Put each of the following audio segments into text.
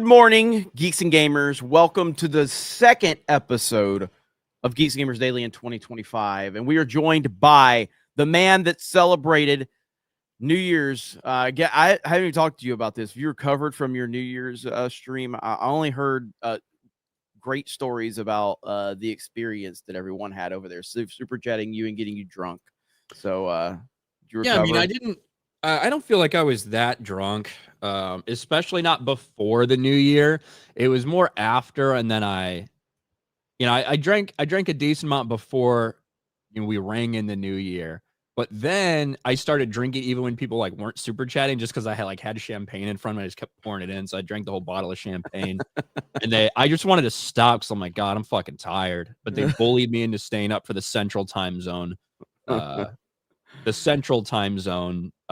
Good morning, Geeks and Gamers. Welcome to the second episode of Geeks and Gamers Daily in 2025. And we are joined by the man that celebrated New Year's. I haven't even talked to you about this. You recovered from your New Year's stream. I only heard great stories about the experience that everyone had over there. Super chatting you and getting you drunk. So, did you recover? Yeah, I mean, I don't feel like I was that drunk, especially not before the new year. It was more after, and then I drank a decent amount before, we rang in the new year. But then I started drinking even when people weren't super chatting, just because I had champagne in front of me. I just kept pouring it in, so I drank the whole bottle of champagne. And I just wanted to stop because I'm like, God, I'm fucking tired. But they bullied me into staying up for the Central Time Zone.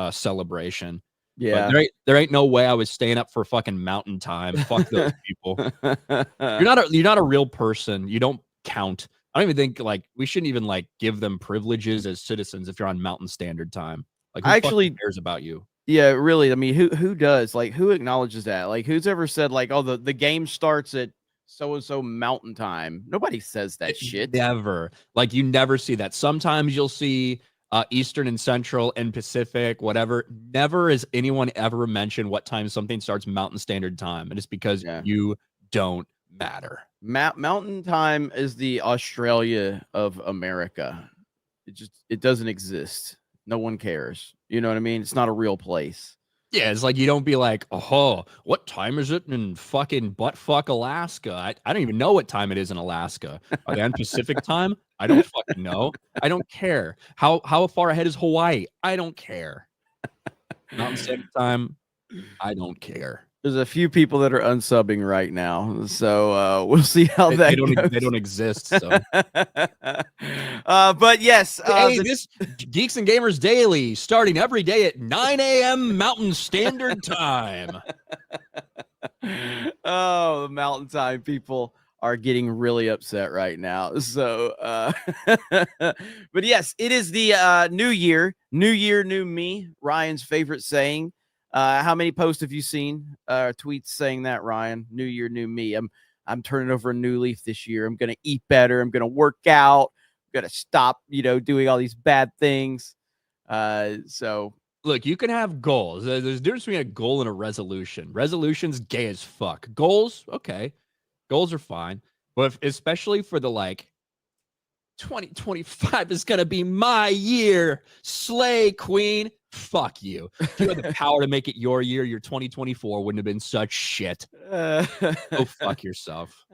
Celebration. Yeah. But there ain't no way I was staying up for fucking Mountain Time. Fuck those people. You're not a real person. You don't count. I don't even think we shouldn't even give them privileges as citizens if you're on Mountain Standard Time. Who fucking cares about you? Yeah, really. I mean, who does? Who acknowledges that? Who's ever said the game starts at so and so Mountain Time? Nobody says that shit. Never. You never see that. Sometimes you'll see Eastern and Central and Pacific, whatever. Never has anyone ever mentioned what time something starts Mountain Standard Time. And it's because you don't matter. Mountain Time is the Australia of America. It doesn't exist. No one cares. You know what I mean? It's not a real place. Yeah, it's you don't be like, oh, what time is it in fucking buttfuck Alaska? I don't even know what time it is in Alaska. Are they on Pacific time? I don't fucking know. I don't care. How far ahead is Hawaii? I don't care. Mountain Standard Time, I don't care. There's a few people that are unsubbing right now, so we'll see how they don't exist. So, but yes, this Geeks and Gamers Daily starting every day at 9 a.m. Mountain Standard Time. Oh, the Mountain Time people are getting really upset right now. So, but yes, it is the new year, new me. Ryan's favorite saying. How many posts have you seen? Tweets saying that, Ryan? New year, new me. I'm turning over a new leaf this year. I'm gonna eat better. I'm gonna work out. I'm gonna stop, doing all these bad things. So look, you can have goals. There's a difference between a goal and a resolution. Resolution's gay as fuck. Goals, okay. Goals are fine. But especially for the 2025 is gonna be my year. Slay, queen. Fuck you. If you had the power to make it your year, your 2024 wouldn't have been such shit. Go fuck yourself.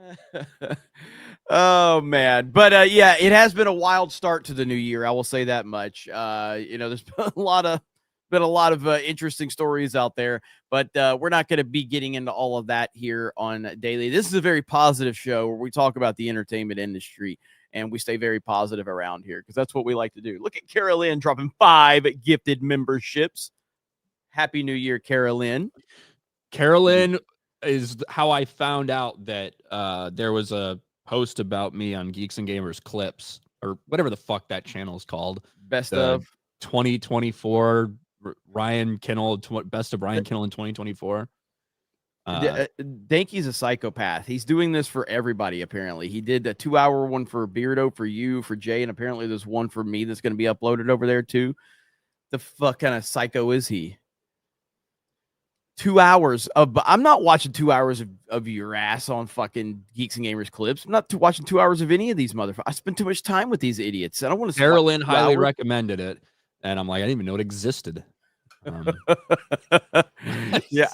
Oh man. But yeah, it has been a wild start to the new year. I will say that much. There's been a lot of interesting stories out there, but we're not going to be getting into all of that here on Daily. This is a very positive show where we talk about the entertainment industry. And we stay very positive around here because that's what we like to do. Look at Carolyn dropping 5 gifted memberships. Happy New Year, Carolyn. Carolyn is how I found out that there was a post about me on Geeks and Gamers Clips or whatever the fuck that channel is called. Best of 2024 Ryan Kinnell, best of Ryan Kinnell in 2024. Danky's a psychopath. He's doing this for everybody, apparently. He did a 2-hour one for Beardo, for you, for Jay, and apparently there's one for me that's going to be uploaded over there, too. The fuck kind of psycho is he? 2 hours of... I'm not watching 2 hours of your ass on fucking Geeks and Gamers Clips. I'm not watching 2 hours of any of these motherfuckers. I spend too much time with these idiots. I don't want to... Carolyn highly recommended it, and I'm like, I didn't even know it existed. Yeah,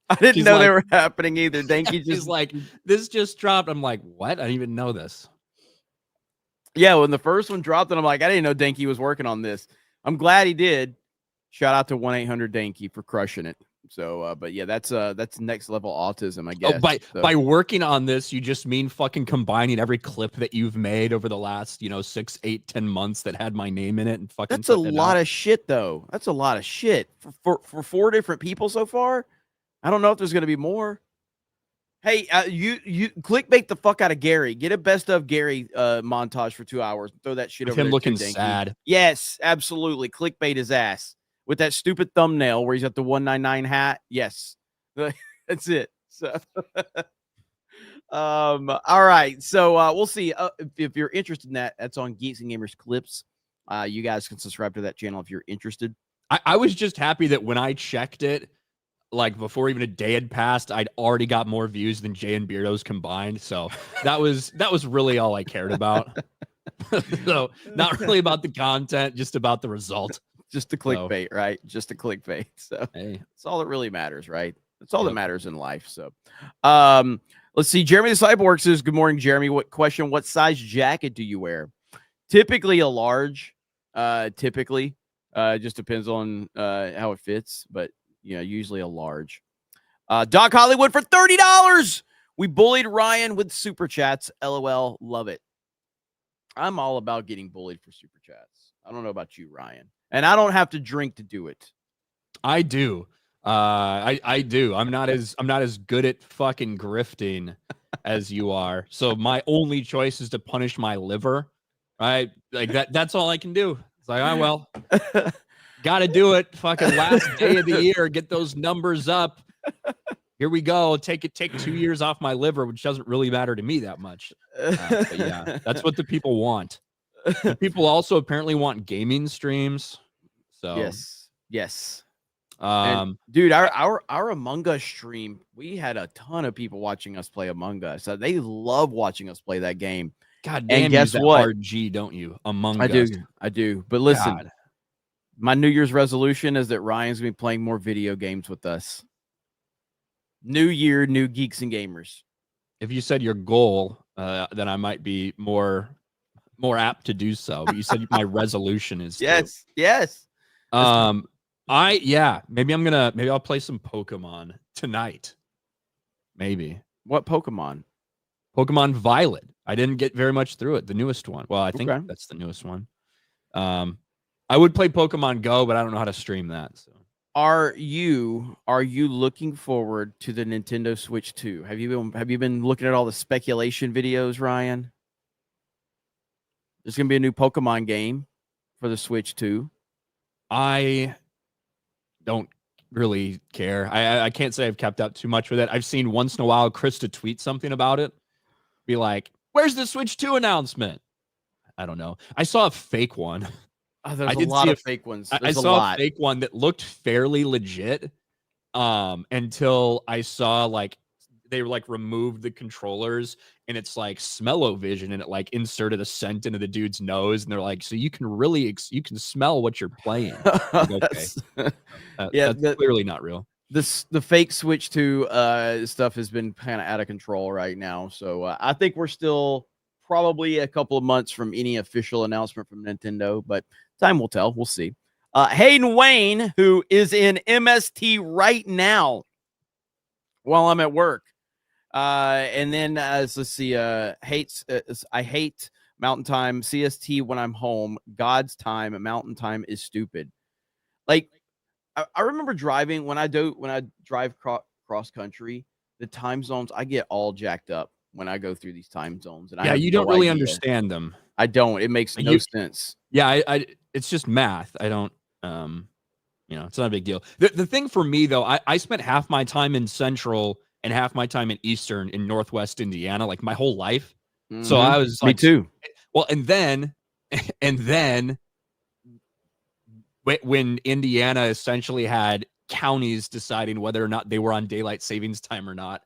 I didn't know they were happening either. Danky just like, this just dropped. I'm like, what? I didn't even know this. Yeah, when the first one dropped, and I'm like, I didn't know Danky was working on this. I'm glad he did. Shout out to 1-800-Danky for crushing it. So, but yeah, that's next level autism, I guess. By working on this, you just mean fucking combining every clip that you've made over the last 6, 8, 10 months that had my name in it and fucking. That's a lot of shit, though. That's a lot of shit for 4 different people so far. I don't know if there's going to be more. Hey, you clickbait the fuck out of Gary. Get a best of Gary montage for 2 hours. Throw that shit over him there looking too, sad. Yes, absolutely. Clickbait his ass with that stupid thumbnail where he's got the 199 hat. Yes, that's it. So, all right. So we'll see. If you're interested in that, that's on Geeks and Gamers Clips. You guys can subscribe to that channel if you're interested. I was just happy that when I checked it, like before even a day had passed, I'd already got more views than Jay and Beardo's combined. So that was really all I cared about. So not really about the content, just about the result. Just the clickbait, right? Just the clickbait. So hey, that's all that really matters, right? That's all Yep. that matters in life. So let's see. Jeremy the Cyborg says, good morning, Jeremy. What size jacket do you wear? Typically a large. Typically. Just depends on how it fits, but usually a large. Doc Hollywood for $30. We bullied Ryan with super chats. LOL. Love it. I'm all about getting bullied for super chats. I don't know about you, Ryan. And I don't have to drink to do it. I do. I do. I'm not as good at fucking grifting as you are. So my only choice is to punish my liver. Right? Like that's all I can do. It's like, oh well. Gotta do it. Fucking last day of the year. Get those numbers up. Here we go. Take 2 years off my liver, which doesn't really matter to me that much. But yeah, that's what the people want. The people also apparently want gaming streams. So yes. And, dude, our Among Us stream, we had a ton of people watching us play Among Us. They love watching us play that game. God damn, and guess what? RG, don't you? Among Us. I do. But listen, God. My New Year's resolution is that Ryan's gonna be playing more video games with us. New year, new Geeks and Gamers. If you said your goal, then I might be more apt to do so. But you said my resolution is yes. Maybe I'll play some Pokemon tonight. Maybe. What Pokemon? Pokemon Violet. I didn't get very much through it. The newest one. Well, I think that's the newest one. I would play Pokemon Go, but I don't know how to stream that. So, are you looking forward to the Nintendo Switch 2? Have you been looking at all the speculation videos, Ryan? There's gonna be a new Pokemon game for the Switch 2. I don't really care. I can't say I've kept up too much with it. I've seen once in a while Krista tweet something about it. Be like, where's the Switch 2 announcement? I don't know. I saw a fake one. Oh, there's a lot of fake ones. I saw a fake one that looked fairly legit until I saw like they removed the controllers and it's like smell-o-vision and it like inserted a scent into the dude's nose and they're like, so you can really you can smell what you're playing. Like, okay. That's clearly not real. The fake Switch 2 stuff has been kind of out of control right now. So I think we're still probably a couple of months from any official announcement from Nintendo, but time will tell. We'll see. Hayden Wayne, who is in MST right now while I'm at work. And then let's see, I hate Mountain Time, CST when I'm home. God's time, Mountain Time is stupid. Like, I remember driving when I drive cross country, the time zones, I get all jacked up when I go through these time zones. And you don't really understand them. I don't. It makes no sense. Yeah, it's just math. I don't, it's not a big deal. The thing for me though, I spent half my time in Central and half my time in Eastern in Northwest Indiana, like my whole life. Mm-hmm. So I was like, me too. Well, and then when Indiana essentially had counties deciding whether or not they were on daylight savings time or not,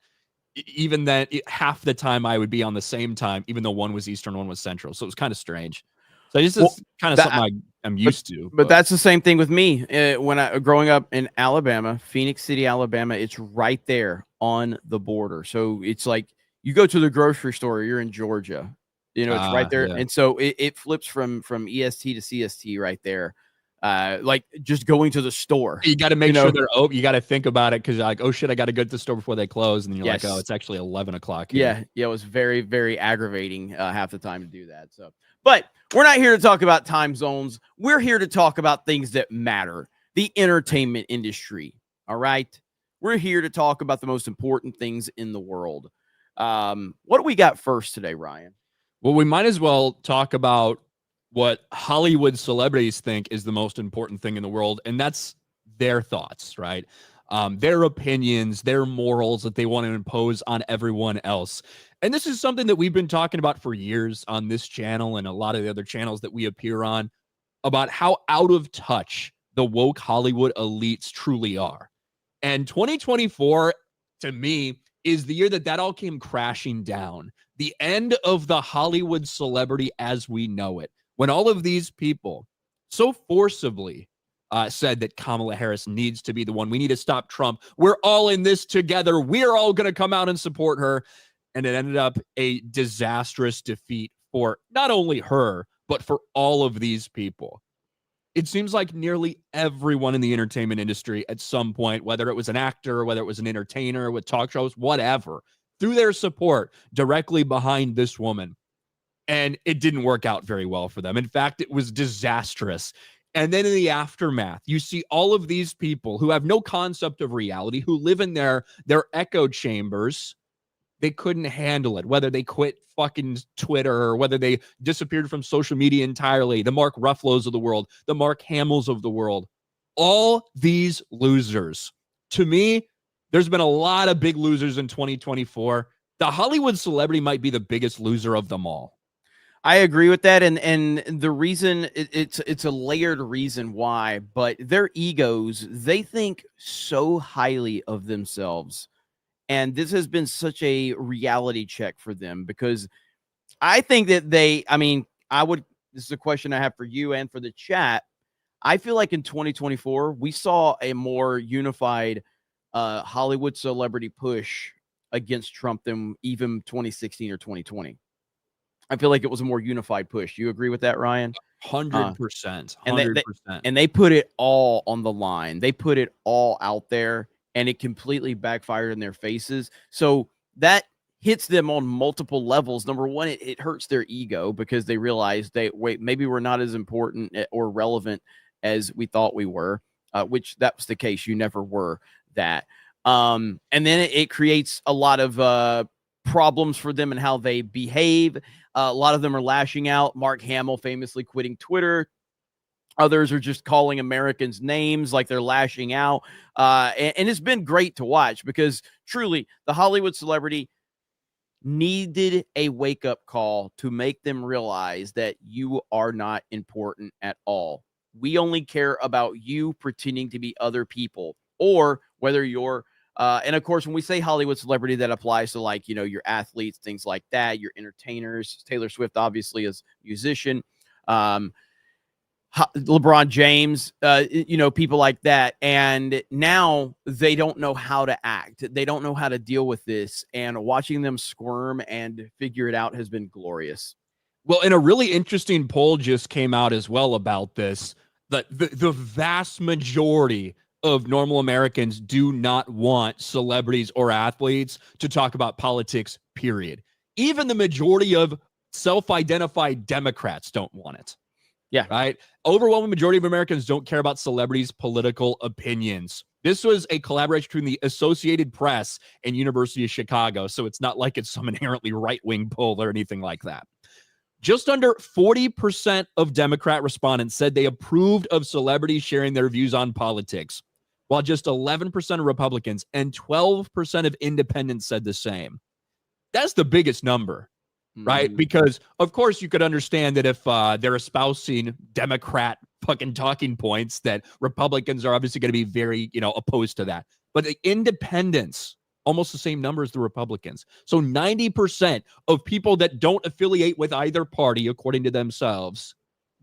even then, half the time I would be on the same time, even though one was Eastern, one was Central. So it was kind of strange. So this is kind of something I'm used to. But that's the same thing with me. When growing up in Alabama, Phoenix City, Alabama, it's right there on the border. So it's like you go to the grocery store, you're in Georgia. It's right there. Yeah. And so it flips from EST to CST right there. Like just going to the store. You got to make sure they're open. You got to think about it because you're like, oh shit, I got to go to the store before they close. And then you're like, oh, it's actually 11 o'clock. Yeah. It was very, very aggravating half the time to do that. So, but we're not here to talk about time zones. We're here to talk about things that matter. The entertainment industry. All right. We're here to talk about the most important things in the world. What do we got first today, Ryan? Well, we might as well talk about what Hollywood celebrities think is the most important thing in the world, and that's their thoughts, right? their opinions, their morals that they want to impose on everyone else. And this is something that we've been talking about for years on this channel and a lot of the other channels that we appear on, about how out of touch the woke Hollywood elites truly are. And 2024, to me, is the year that all came crashing down. The end of the Hollywood celebrity as we know it. When all of these people so forcibly said that Kamala Harris needs to be the one. We need to stop Trump. We're all in this together. We're all going to come out and support her. And it ended up a disastrous defeat for not only her, but for all of these people. It seems like nearly everyone in the entertainment industry at some point, whether it was an actor, whether it was an entertainer with talk shows, whatever, threw their support directly behind this woman. And it didn't work out very well for them. In fact, it was disastrous. And then in the aftermath, you see all of these people who have no concept of reality, who live in their echo chambers. They couldn't handle it, whether they quit fucking Twitter or whether they disappeared from social media entirely. The Mark Ruffalo's of the world, the Mark Hamills of the world, all these losers. To me, there's been a lot of big losers in 2024. The Hollywood celebrity might be the biggest loser of them all. I agree with that, and the reason it's a layered reason why, but their egos, they think so highly of themselves. And this has been such a reality check for them, because I think that this is a question I have for you and for the chat. I feel like in 2024, we saw a more unified Hollywood celebrity push against Trump than even 2016 or 2020. I feel like it was a more unified push. You agree with that, Ryan? 100%. 100%. And they put it all on the line. They put it all out there, and it completely backfired in their faces. So that hits them on multiple levels. Number one, it hurts their ego, because they realize maybe we're not as important or relevant as we thought we were, which that was the case. You never were that. And then it creates a lot of problems for them and how they behave. A lot of them are lashing out. Mark Hamill famously quitting Twitter. Others are just calling Americans names like they're lashing out. And it's been great to watch, because truly the Hollywood celebrity needed a wake-up call to make them realize that you are not important at all. We only care about you pretending to be other people, or whether you're and of course, when we say Hollywood celebrity, that applies to, like, your athletes, things like that, your entertainers. Taylor Swift, obviously, is a musician. LeBron James, people like that. And now they don't know how to act. They don't know how to deal with this. And watching them squirm and figure it out has been glorious. Well, and a really interesting poll just came out as well about this. The vast majority of normal Americans do not want celebrities or athletes to talk about politics, period. Even the majority of self-identified Democrats don't want it. Yeah. Right? Overwhelming majority of Americans don't care about celebrities' political opinions. This was a collaboration between the Associated Press and University of Chicago, so it's not like it's some inherently right-wing poll or anything like that. Just under 40% of Democrat respondents said they approved of celebrities sharing their views on politics, while just 11% of Republicans and 12% of independents said the same. That's the biggest number, right? Because, of course, you could understand that if they're espousing Democrat fucking talking points, that Republicans are obviously going to be very, opposed to that. But the independents, almost the same number as the Republicans. So 90% of people that don't affiliate with either party, according to themselves,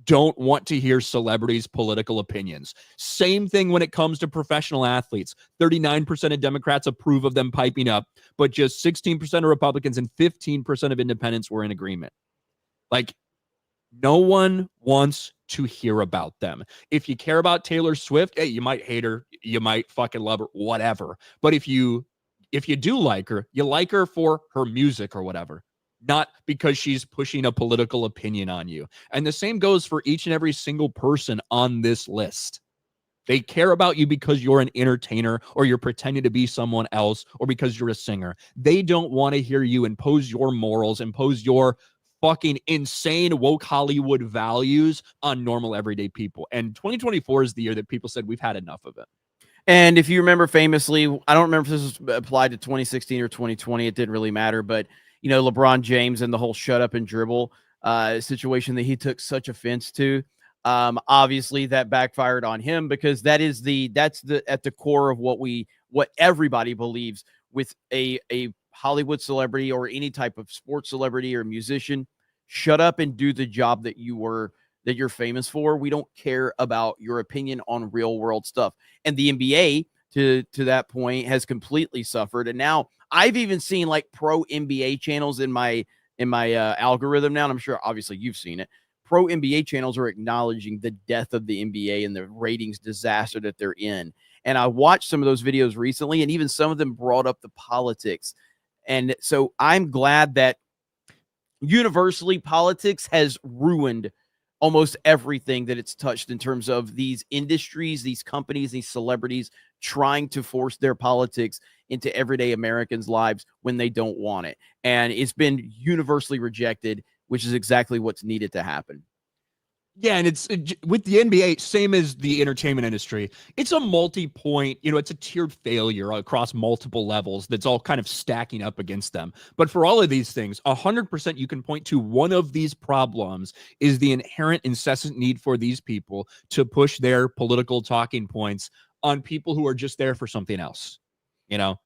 don't want to hear celebrities' political opinions. Same thing when it comes to professional athletes. 39% of Democrats approve of them piping up, but just 16% of Republicans and 15% of independents were in agreement. Like, no one wants to hear about them. If you care about Taylor Swift, hey, you might hate her, you might fucking love her, whatever. But if you do like her, you like her for her music or whatever, not because she's pushing a political opinion on you. And the same goes for each and every single person on this list. They care about you because you're an entertainer, or you're pretending to be someone else, or because you're a singer. They don't want to hear you impose your morals, impose your fucking insane woke Hollywood values on normal everyday people. And 2024 is the year that people said we've had enough of it. And if you remember famously, I don't remember if this was applied to 2016 or 2020. It didn't really matter, but LeBron James and the whole shut up and dribble situation that he took such offense to. Obviously, that backfired on him because that's the at the core of what everybody believes with a Hollywood celebrity or any type of sports celebrity or musician. Shut up and do the job that you're famous for. We don't care about your opinion on real world stuff. And the NBA, to that point, has completely suffered. And now I've even seen like pro NBA channels in my algorithm now, and I'm sure obviously you've seen it. Pro NBA channels are acknowledging the death of the NBA and the ratings disaster that they're in. And I watched some of those videos recently, and even some of them brought up the politics. And so I'm glad that universally politics has ruined almost everything that it's touched in terms of these industries, these companies, these celebrities trying to force their politics into everyday Americans' lives when they don't want it. And it's been universally rejected, which is exactly what's needed to happen. Yeah, and with the NBA, same as the entertainment industry. It's a multi-point, it's a tiered failure across multiple levels that's all kind of stacking up against them. But for all of these things, 100% you can point to one of these problems is the inherent incessant need for these people to push their political talking points on people who are just there for something else.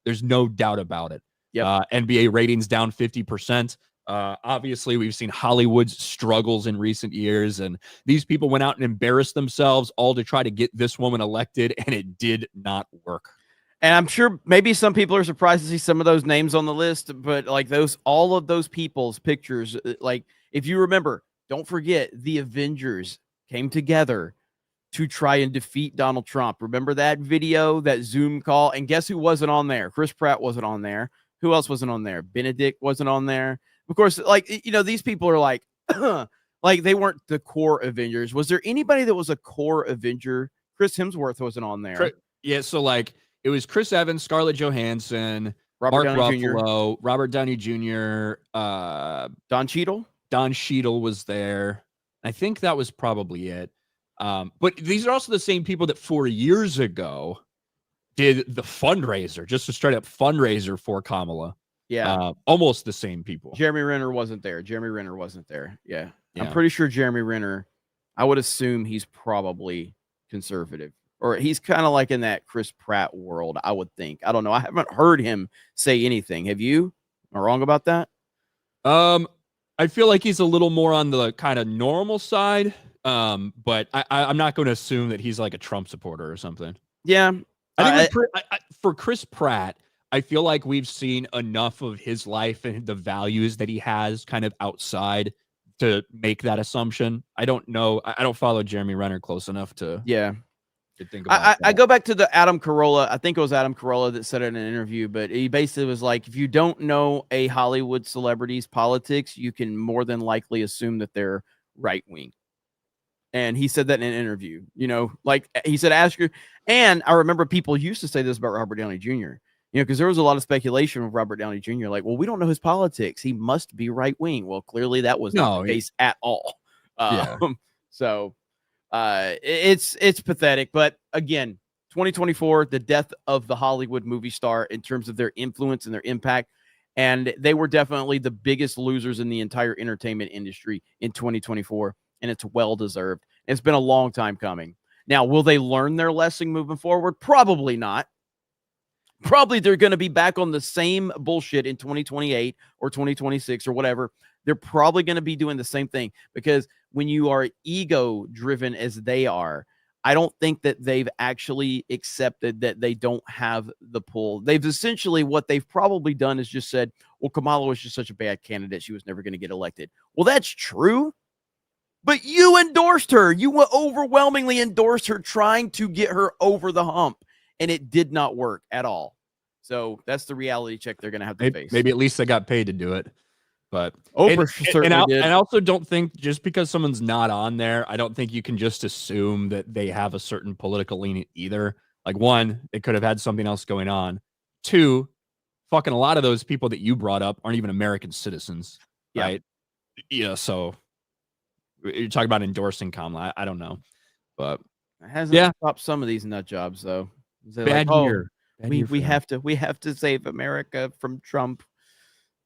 There's no doubt about it. Yep. NBA ratings down 50%. Obviously, we've seen Hollywood's struggles in recent years, and these people went out and embarrassed themselves all to try to get this woman elected, and it did not work. And I'm sure maybe some people are surprised to see some of those names on the list, but like all of those people's pictures, like if you remember, don't forget the Avengers came together to try and defeat Donald Trump. Remember that video, that Zoom call? And guess who wasn't on there? Chris Pratt wasn't on there. Who else wasn't on there? Benedict wasn't on there. Of course, like, these people are like, like they weren't the core Avengers. Was there anybody that was a core Avenger? Chris Hemsworth wasn't on there. Yeah, so like it was Chris Evans, Scarlett Johansson, Robert Mark Downey Ruffalo, Jr. Robert Downey Jr., Don Cheadle. Don Cheadle was there. I think that was probably it. But these are also the same people that 4 years ago did the fundraiser, just a straight up fundraiser for Kamala. Yeah. Almost the same people. Jeremy Renner wasn't there. Yeah. I'm pretty sure Jeremy Renner, I would assume he's probably conservative, or he's kind of like in that Chris Pratt world, I would think. I don't know. I haven't heard him say anything. Have you? Am I wrong about that? I feel like he's a little more on the kind of normal side. But I'm not going to assume that he's like a Trump supporter or something. Yeah. I think for Chris Pratt, I feel like we've seen enough of his life and the values that he has kind of outside to make that assumption. I don't know. I don't follow Jeremy Renner close enough to think about that. I go back to the Adam Carolla. I think it was Adam Carolla that said it in an interview, but he basically was like, if you don't know a Hollywood celebrity's politics, you can more than likely assume that they're right wing. And he said that in an interview, like he said, ask you. And I remember people used to say this about Robert Downey Jr., because there was a lot of speculation with Robert Downey Jr. Like, well, we don't know his politics. He must be right wing. Well, clearly that was not the case at all. So it's pathetic. But again, 2024, the death of the Hollywood movie star in terms of their influence and their impact. And they were definitely the biggest losers in the entire entertainment industry in 2024. And it's well deserved. It's been a long time coming. Now, will they learn their lesson moving forward? Probably not. Probably they're going to be back on the same bullshit in 2028 or 2026 or whatever. They're probably going to be doing the same thing, because when you are ego driven as they are, I don't think that they've actually accepted that they don't have the pull. They've essentially, what they've probably done is just said, well, Kamala was just such a bad candidate. She was never going to get elected. Well, that's true. But you endorsed her. You overwhelmingly endorsed her, trying to get her over the hump, and it did not work at all. So that's the reality check they're going to have to face. Maybe at least they got paid to do it. But certainly did. And I also don't think just because someone's not on there, I don't think you can just assume that they have a certain political leaning either. Like, one, they could have had something else going on. Two, fucking a lot of those people that you brought up aren't even American citizens, right? Yeah, so you're talking about endorsing Kamala. I don't know, but it hasn't stopped some of these nut jobs, though. They're like, Bad oh, year. Bad year for we them. have to save America from Trump.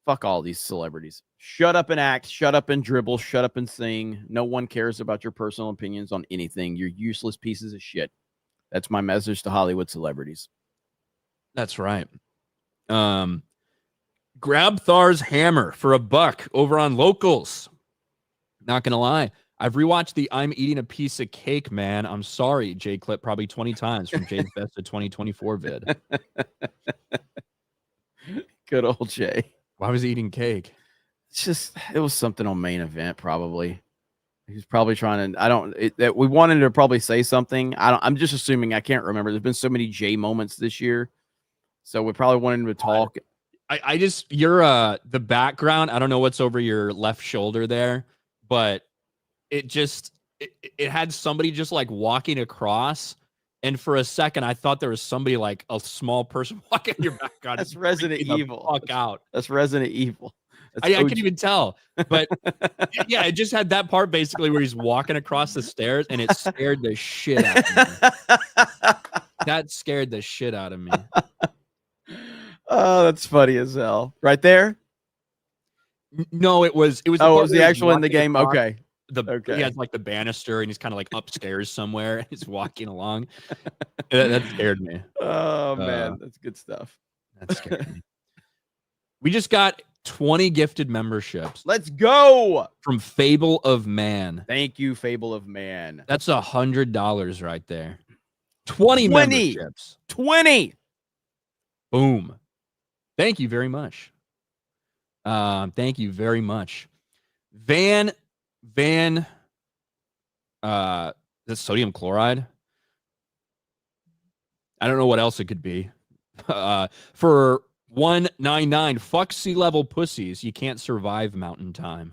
Fuck all these celebrities. Shut up and act. Shut up and dribble. Shut up and sing. No one cares about your personal opinions on anything. You're useless pieces of shit. That's my message to Hollywood celebrities. That's right. Grab Thar's hammer for $1 over on Locals. Not gonna lie, I've rewatched the "I'm eating a piece of cake, man. I'm sorry" J clip probably 20 times from Jay's Best of 2024 vid. Good old Jay. Why was he eating cake? It's just, it was something on Main Event, probably. He's probably trying to, that we wanted to probably say something. I'm just assuming, I can't remember. There's been so many Jay moments this year. So we probably wanted him to talk. I just, you're the background. I don't know what's over your left shoulder there, but it just, it had somebody just like walking across. And for a second, I thought there was somebody like a small person walking in your background. That's Resident Evil. Fuck out. That's Resident Evil. I can't even tell. But yeah, it just had that part basically where he's walking across the stairs, and it scared the shit out of me. That scared the shit out of me. Oh, that's funny as hell. Right there? No, it was. Oh, it was the actual in the game. Okay. He has like the banister, and he's kind of like upstairs somewhere. And he's walking along. That scared me. Oh man, that's good stuff. That scared me. We just got 20 gifted memberships. Let's go from Fable of Man. Thank you, Fable of Man. That's $100 right there. 20 memberships. 20. Boom. Thank you very much. Thank you very much. The sodium chloride. I don't know what else it could be. For 199, fuck sea level pussies. You can't survive mountain time.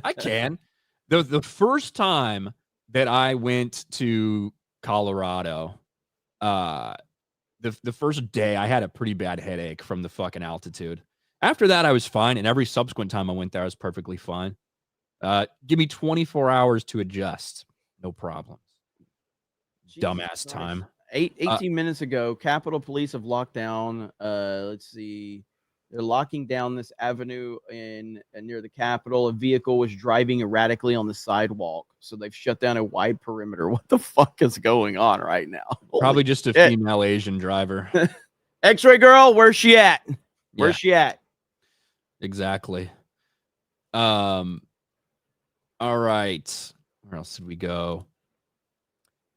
I can. The first time that I went to Colorado, the first day I had a pretty bad headache from the fucking altitude. After that, I was fine, and every subsequent time I went there, I was perfectly fine. Give me 24 hours to adjust. No problems. Dumbass Christ. Time. 18 minutes ago, Capitol Police have locked down. Let's see. They're locking down this avenue near the Capitol. A vehicle was driving erratically on the sidewalk. So they've shut down a wide perimeter. What the fuck is going on right now? Probably just a female Asian driver. X-ray girl, where's she at? Where's she at? Exactly. All right. Where else did we go?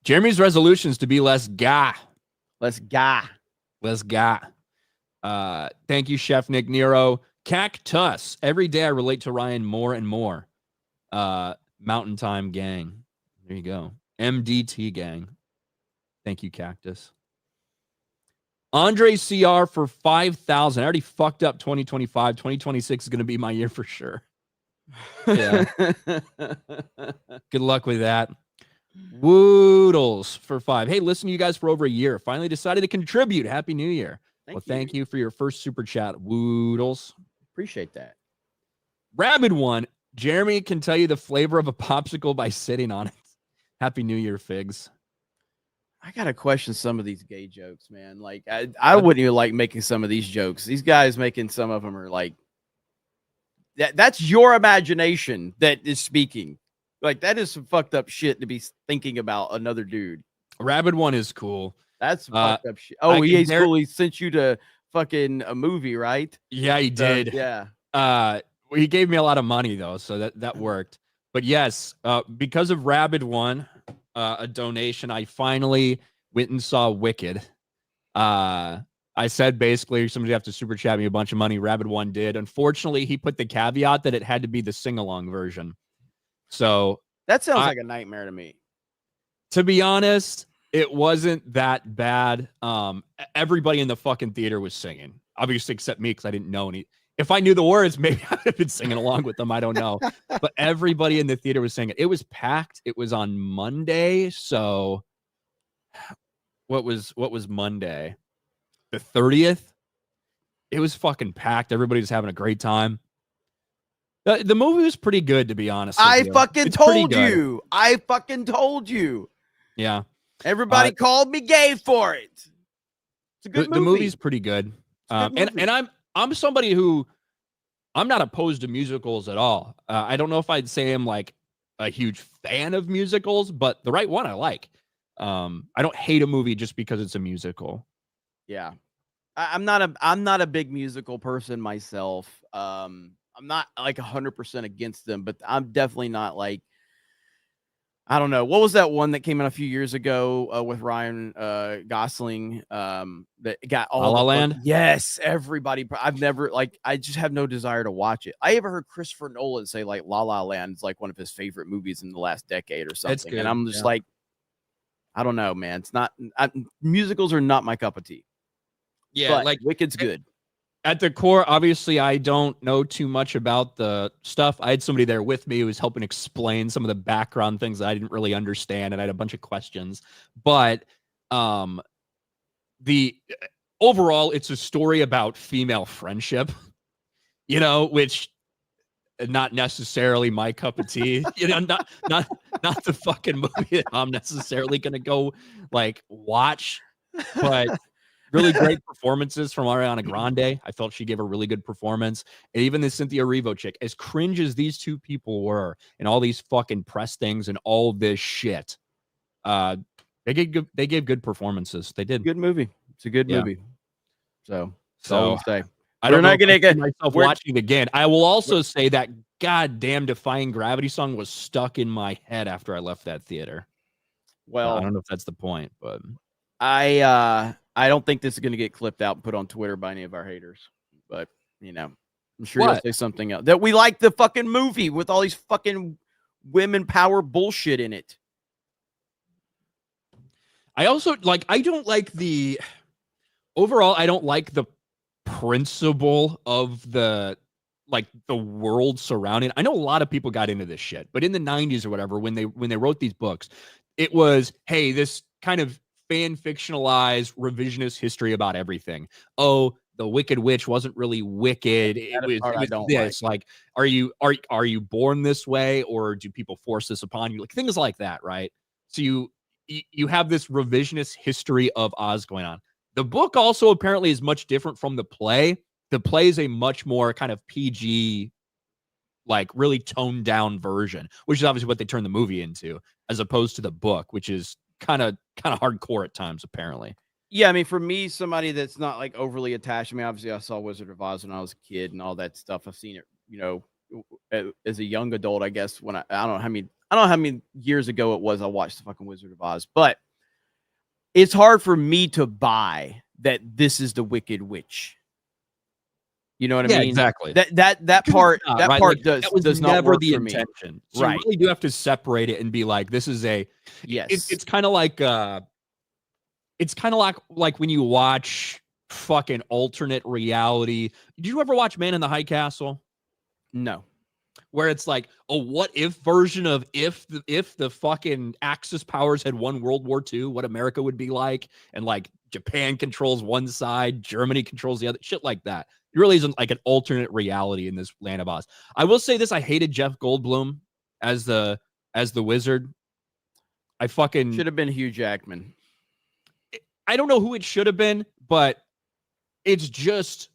Jeremy's resolutions to be less gah. Less gah. Less gah. Thank you, Chef Nick Nero. Cactus. Every day I relate to Ryan more and more. Mountain Time Gang. There you go. MDT Gang. Thank you, Cactus. Andre CR for 5,000. I already fucked up 2025. 2026 is going to be my year for sure. Yeah. Good luck with that. Woodles for 5. Hey, listen to you guys for over a year. Finally decided to contribute. Happy New Year. Thank you for your first super chat, Woodles. Appreciate that. Rabid one. Jeremy can tell you the flavor of a popsicle by sitting on it. Happy New Year, Figs. I gotta question some of these gay jokes, man. Like I wouldn't even like making some of these jokes. These guys making some of them are like that's your imagination that is speaking. Like that is some fucked up shit to be thinking about another dude. Rabid one is cool. That's fucked up shit. Oh, he's cool. He sent you to fucking a movie, right? Yeah, he did. Yeah. He gave me a lot of money though, so that worked. But yes, because of Rabid one, a donation, I finally went and saw Wicked. I said basically somebody have to super chat me a bunch of money. Rabid one did. Unfortunately, he put the caveat that it had to be the sing-along version. So that sounds like a nightmare to me. To be honest, it wasn't that bad. Everybody in the fucking theater was singing, obviously except me because I didn't know any. If I knew the words, maybe I would have been singing along with them. I don't know. But everybody in the theater was singing. It was packed. It was on Monday. So what was Monday? The 30th? It was fucking packed. Everybody was having a great time. The movie was pretty good, to be honest. I fucking told you. I fucking told you. Yeah. Everybody called me gay for it. It's a good movie. The movie's pretty good. And I'm somebody who I'm not opposed to musicals at all. I don't know if I'd say I'm like a huge fan of musicals, but the right one I like. I don't hate a movie just because it's a musical. Yeah. I'm not a big musical person myself. I'm not like 100% against them, but I'm definitely not like, I don't know. What was that one that came out a few years ago with Ryan Gosling that got all La La Land? Yes, everybody. I've never I just have no desire to watch it. I ever heard Christopher Nolan say like La La Land is like one of his favorite movies in the last decade or something. Good, and I'm just like, I don't know, man. It's not musicals are not my cup of tea. Yeah, but like Wicked's good. At the core, obviously, I don't know too much about the stuff. I had somebody there with me who was helping explain some of the background things that I didn't really understand, and I had a bunch of questions. But the overall, it's a story about female friendship, which not necessarily my cup of tea. Not the fucking movie that I'm necessarily gonna go like watch, but. Really great performances from Ariana Grande. I felt she gave a really good performance. And even the Cynthia Erivo chick, as cringe as these two people were and all these fucking press things and all this shit, they gave good performances. They did. Good movie. It's a good movie. So So say. I don't know if I see myself watching it again. I will also say that goddamn Defying Gravity song was stuck in my head after I left that theater. Well, I don't know if that's the point, but I don't think this is going to get clipped out and put on Twitter by any of our haters, but I'm sure you'll say something else that we like the fucking movie with all these fucking women power bullshit in it. I also I don't like the overall. I don't like the principle of the world surrounding. I know a lot of people got into this shit, but in the 90s or whatever, when they wrote these books, it was, hey, this kind of fan fictionalized revisionist history about everything. Oh, the Wicked Witch wasn't really wicked. It was this. Like, are you born this way, or do people force this upon you? Like things like that, right? So you have this revisionist history of Oz going on. The book also apparently is much different from the play. The play is a much more kind of PG, like really toned down version, which is obviously what they turned the movie into, as opposed to the book, which is kind of hardcore at times, apparently. Yeah, I mean, for me, somebody that's not like overly attached. I mean, obviously, I saw Wizard of Oz when I was a kid and all that stuff. I've seen it, as a young adult, I guess. When I don't know how many years ago it was I watched the fucking Wizard of Oz, but it's hard for me to buy that this is the Wicked Witch. You know what I mean? Exactly. That part does not never work the for intention. Me. So you really do have to separate it and be like, this is a It's kind of like when you watch fucking alternate reality. Did you ever watch Man in the High Castle? No. Where it's like a what if version of if the fucking Axis powers had won World War II, what America would be like, and like Japan controls one side, Germany controls the other, shit like that. It really isn't like an alternate reality in this Land of Oz. I will say this: I hated Jeff Goldblum as the wizard. I fucking should have been Hugh Jackman. I don't know who it should have been, but it's just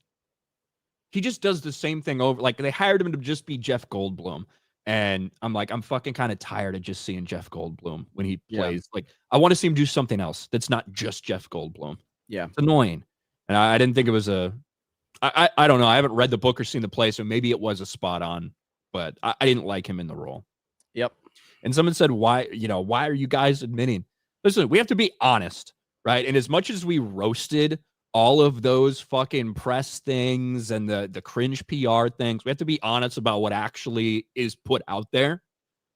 he just does the same thing over. Like they hired him to just be Jeff Goldblum, and I'm like, I'm fucking kind of tired of just seeing Jeff Goldblum when he plays. Like I want to see him do something else that's not just Jeff Goldblum. Yeah, it's annoying, and I didn't think it was a. I don't know. I haven't read the book or seen the play, so maybe it was a spot on, but I didn't like him in the role. Yep. And someone said, why are you guys admitting? Listen, we have to be honest, right? And as much as we roasted all of those fucking press things and the cringe PR things, we have to be honest about what actually is put out there,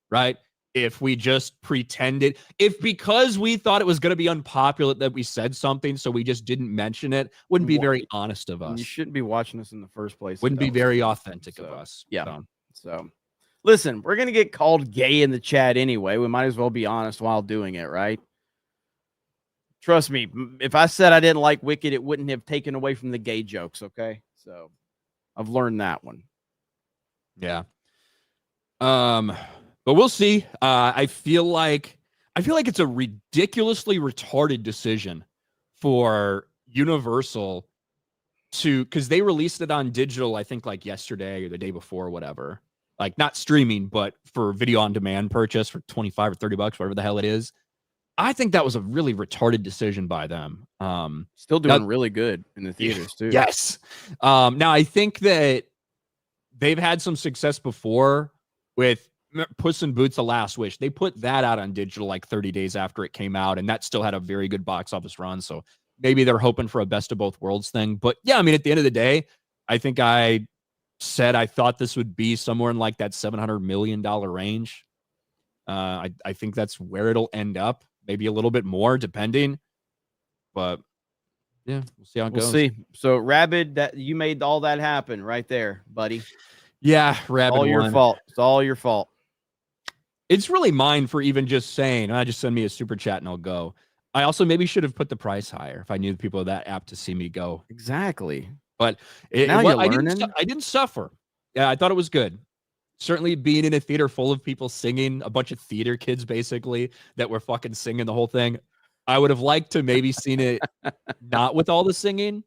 right? If we just pretended, if because we thought it was going to be unpopular that we said something, so we just didn't mention it, wouldn't be very honest of us. You shouldn't be watching us in the first place. Wouldn't be very authentic of us. Yeah. So, listen, we're going to get called gay in the chat anyway. We might as well be honest while doing it, right? Trust me, if I said I didn't like Wicked, it wouldn't have taken away from the gay jokes, okay? So, I've learned that one. Yeah. But we'll see. I feel like I feel like it's a ridiculously retarded decision for Universal because they released it on digital, I think like yesterday or the day before or whatever. Like not streaming, but for video on demand purchase for 25 or 30 bucks, whatever the hell it is. I think that was a really retarded decision by them. Still doing really good in the theaters too. Yes. Now I think that they've had some success before with Puss in Boots: The Last Wish. They put that out on digital like 30 days after it came out, and that still had a very good box office run. So maybe they're hoping for a best of both worlds thing. But yeah, I mean, at the end of the day, I think I said I thought this would be somewhere in like that $700 million range. I think that's where it'll end up. Maybe a little bit more, depending. But yeah, we'll see how it goes. We'll see. So, Rabid, that you made all that happen right there, buddy. Yeah, Rabid. All your fault. It's all your fault. It's really mine for even just saying, just send me a super chat and I'll go. I also maybe should have put the price higher if I knew the people of that apt to see me go. Exactly. But I didn't suffer. Yeah, I thought it was good. Certainly being in a theater full of people singing, a bunch of theater kids basically that were fucking singing the whole thing. I would have liked to maybe seen it not with all the singing,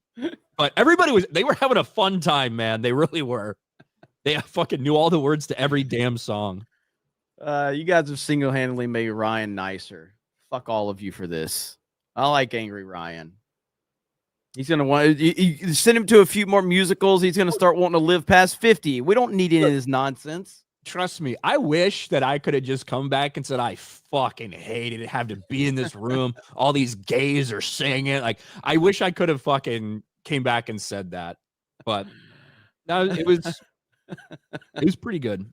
but they were having a fun time, man. They really were. They fucking knew all the words to every damn song. You guys have single-handedly made Ryan nicer. Fuck all of you for this. I like Angry Ryan. He's going to want you send him to a few more musicals. He's going to start wanting to live past 50. We don't need any of this nonsense. Trust me. I wish that I could have just come back and said, I fucking hated it. Have to be in this room. All these gays are singing. Like, I wish I could have fucking came back and said that. But no, it was pretty good.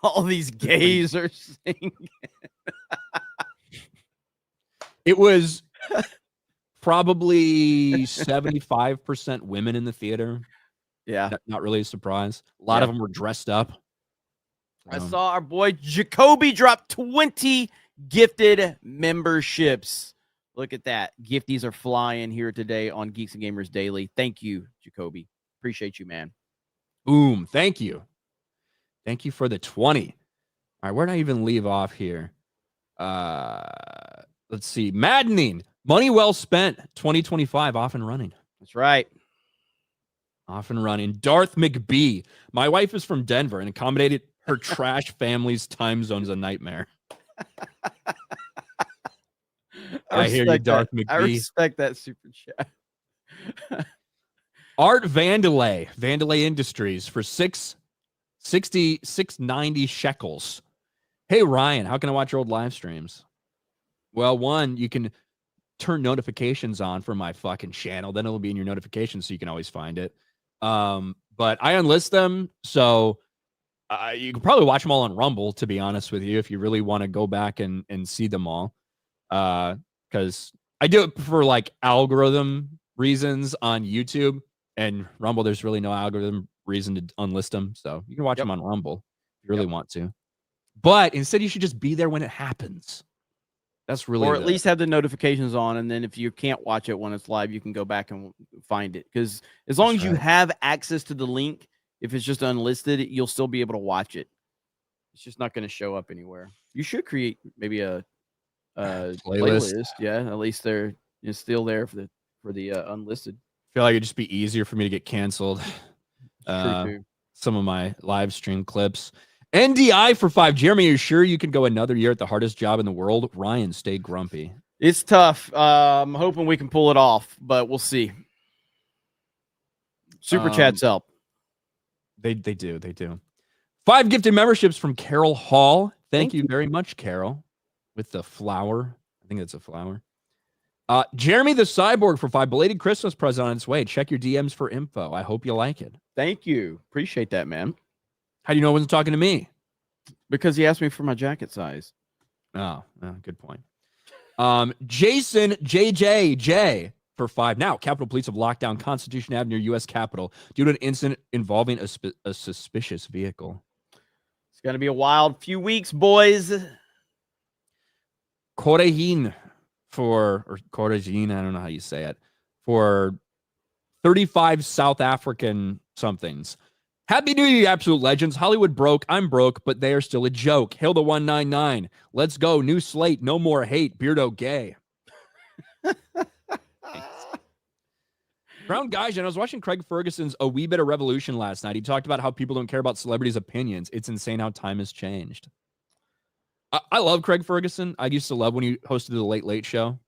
All these gays are singing. It was probably 75% women in the theater. Yeah. Not really a surprise. A lot of them were dressed up. I saw our boy Jacoby drop 20 gifted memberships. Look at that. Gifties are flying here today on Geeks and Gamers Daily. Thank you, Jacoby. Appreciate you, man. Boom. Thank you. Thank you for the 20. All right, where'd I even leave off here? Let's see. Maddening. Money well spent. 2025 off and running. That's right. Off and running. Darth McBee. My wife is from Denver and accommodated her trash family's time zone is a nightmare. I hear you, Darth McBee. I respect that super chat. Art Vandalay. Vandalay Industries for 690 shekels. Hey, Ryan, how can I watch your old live streams? Well, one, you can turn notifications on for my fucking channel. Then it'll be in your notifications so you can always find it. But I unlist them, so you can probably watch them all on Rumble, to be honest with you, if you really want to go back and see them all. Because I do it for like algorithm reasons on YouTube, and Rumble, there's really no algorithm reason to unlist them. So you can watch them on Rumble if you really want to. But instead, you should just be there when it happens. That's really, or at least have the notifications on, and then if you can't watch it when it's live, you can go back and find it. Because as long as you have access to the link, if it's just unlisted, you'll still be able to watch it. It's just not going to show up anywhere. You should create maybe a playlist. Yeah, at least it's still there for the unlisted. I feel like it'd just be easier for me to get canceled. Some of my live stream clips. NDI for 5. Jeremy, are you sure you can go another year at the hardest job in the world? Ryan, stay grumpy. It's tough. I'm hoping we can pull it off, but we'll see. Super chats help. They do. 5 gifted memberships from Carol Hall. Thank you very much, Carol. With the flower. I think it's a flower. Jeremy the Cyborg for 5. Belated Christmas present on its way. Check your DMs for info. I hope you like it. Thank you. Appreciate that, man. How do you know it wasn't talking to me? Because he asked me for my jacket size. Oh, good point. Jason JJJ for 5. Now, Capitol Police have locked down Constitution Avenue, U.S. Capitol, due to an incident involving a suspicious vehicle. It's going to be a wild few weeks, boys. Corregin or Corregin, I don't know how you say it, for 35 South African somethings. Happy New Year, you absolute legends. Hollywood broke. I'm broke, but they are still a joke. Hail the 199. Let's go. New slate. No more hate. Beardo gay. Brown Guys, and I was watching Craig Ferguson's A Wee Bit of Revolution last night. He talked about how people don't care about celebrities' opinions. It's insane how time has changed. I love Craig Ferguson. I used to love when he hosted the Late Late Show.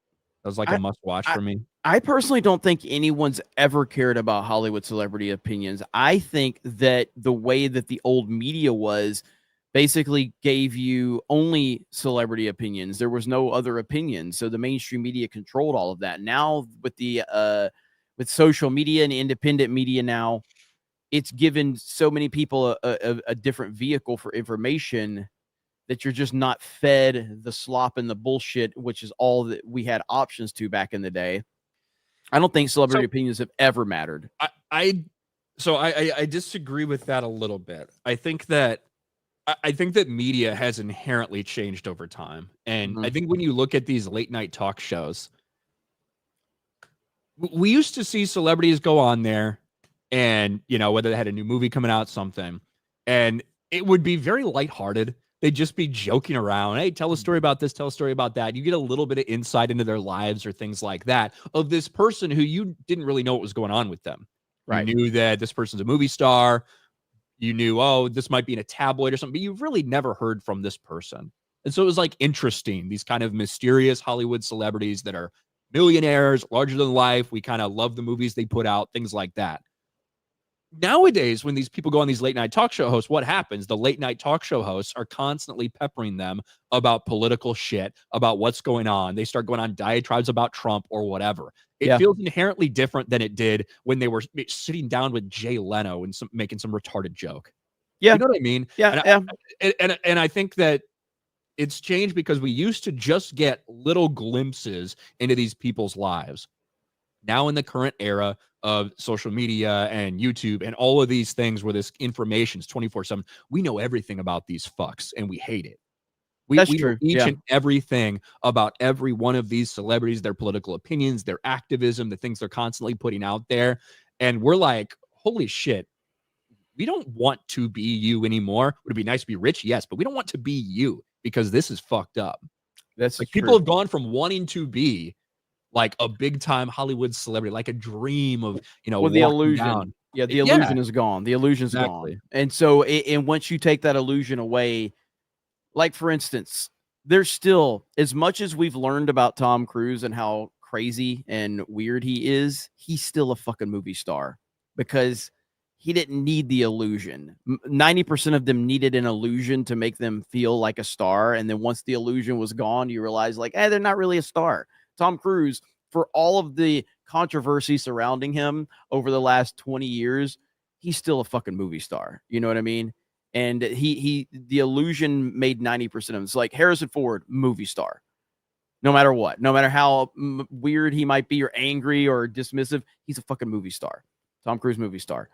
That was like a must watch for me. I personally don't think anyone's ever cared about Hollywood celebrity opinions. I think that the way that the old media was basically gave you only celebrity opinions. There was no other opinions. So the mainstream media controlled all of that. Now with the with social media and independent media now, it's given so many people a different vehicle for information that you're just not fed the slop and the bullshit, which is all that we had options to back in the day. I don't think celebrity opinions have ever mattered. I disagree with that a little bit. I think that media has inherently changed over time. And I think when you look at these late night talk shows, we used to see celebrities go on there and, you know, whether they had a new movie coming out, something, and it would be very lighthearted. They'd just be joking around. Hey, tell a story about this, tell a story about that. You get a little bit of insight into their lives or things like that of this person who you didn't really know what was going on with them. Right. You knew that this person's a movie star. You knew, oh, this might be in a tabloid or something, but you've really never heard from this person. And so it was like interesting, these kind of mysterious Hollywood celebrities that are millionaires, larger than life. We kind of love the movies they put out, things like that. Nowadays, when these people go on these late night talk show hosts, what happens? The late night talk show hosts are constantly peppering them about political shit, about what's going on. They start going on diatribes about Trump or whatever. It feels inherently different than it did when they were sitting down with Jay Leno and making some retarded joke. Yeah. You know what I mean? Yeah. And I think that it's changed because we used to just get little glimpses into these people's lives. Now in the current era of social media and YouTube and all of these things where this information is 24/7, we know everything about these fucks and we hate it. We know each and everything about every one of these celebrities, their political opinions, their activism, the things they're constantly putting out there. And we're like, holy shit, we don't want to be you anymore. Would it be nice to be rich? Yes, but we don't want to be you because this is fucked up. That's like people have gone from wanting to be like a big time Hollywood celebrity, like a dream of, you know, the illusion. Yeah, the illusion is gone. The illusion's gone. And so, and once you take that illusion away, like for instance, there's still, as much as we've learned about Tom Cruise and how crazy and weird he is, he's still a fucking movie star because he didn't need the illusion. 90% of them needed an illusion to make them feel like a star. And then once the illusion was gone, you realize like, hey, they're not really a star. Tom Cruise, for all of the controversy surrounding him over the last 20 years, he's still a fucking movie star. You know what I mean? And the illusion made 90% of him. It's like Harrison Ford, movie star. No matter what, no matter how weird he might be or angry or dismissive, he's a fucking movie star. Tom Cruise, movie star.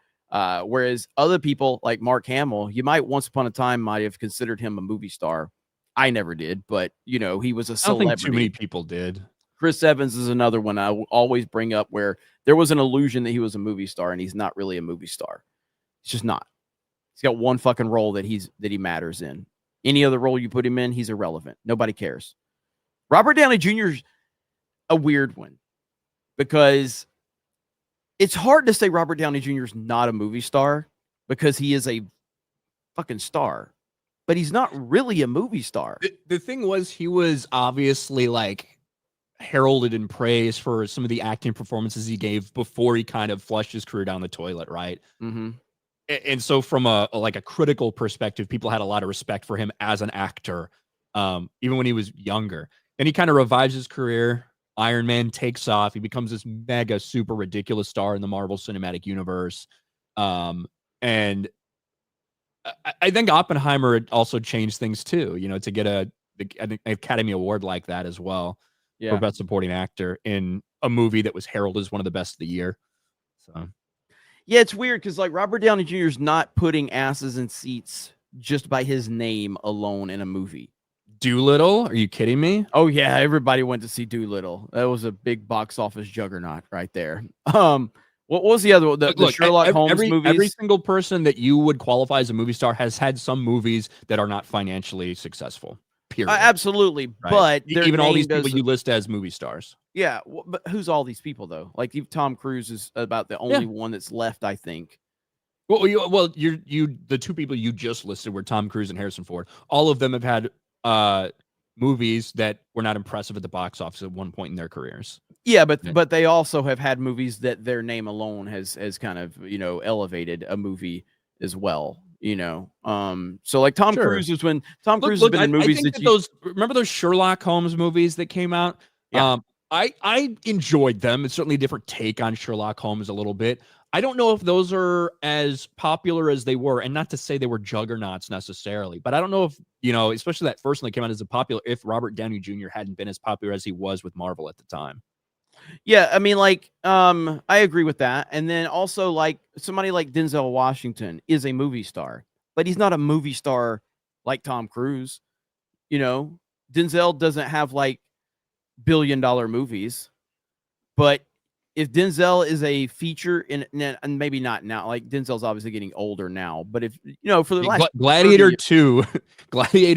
Whereas other people like Mark Hamill, you might once upon a time might have considered him a movie star. I never did, but you know, he was a celebrity. I don't think too many people did. Chris Evans is another one I will always bring up where there was an illusion that he was a movie star and he's not really a movie star. He's just not. He's got one fucking role that he matters in. Any other role you put him in, he's irrelevant. Nobody cares. Robert Downey Jr. is a weird one because it's hard to say Robert Downey Jr. is not a movie star because he is a fucking star, but he's not really a movie star. The thing was, he was obviously like heralded and praised for some of the acting performances he gave before he kind of flushed his career down the toilet, right? Mm-hmm. And so from a critical perspective, people had a lot of respect for him as an actor, even when he was younger. And he kind of revives his career. Iron Man takes off. He becomes this mega, super ridiculous star in the Marvel Cinematic Universe. And I think Oppenheimer also changed things too, you know, to get an Academy Award like that as well. For Best Supporting Actor in a movie that was heralded as one of the best of the year. So, yeah, it's weird because like Robert Downey Jr. is not putting asses in seats just by his name alone in a movie. Doolittle? Are you kidding me? Oh yeah, everybody went to see Doolittle. That was a big box office juggernaut right there. What What was the other one? The Sherlock Holmes every movies? single person that you would qualify as a movie star has had some movies that are not financially successful. Period. Absolutely, Right. but they're Even all these named people as you list as movie stars. yeah. But who's all these people though? Like Tom Cruise is about the only one that's left, I think. Well, the two people you just listed were Tom Cruise and Harrison Ford. All of them have had movies that were not impressive at the box office at one point in their careers. Yeah, but they also have had movies that their name alone has kind of, elevated a movie as well, So like Tom Cruise is when Tom Cruise has been in movies I think remember those Sherlock Holmes movies that came out? Yeah. I enjoyed them. It's certainly a different take on Sherlock Holmes a little bit. I don't know if those are as popular as they were, and not to say they were juggernauts necessarily, but I don't know if, especially that first one that came out as a popular, if Robert Downey Jr. hadn't been as popular as he was with Marvel at the time. Yeah, I mean, I agree with that. And then also, like, somebody like Denzel Washington is a movie star, but he's not a movie star like Tom Cruise. Denzel doesn't have like billion-dollar movies, but if Denzel is a feature and maybe not now, like Denzel's obviously getting older now, but if for the last Gladiator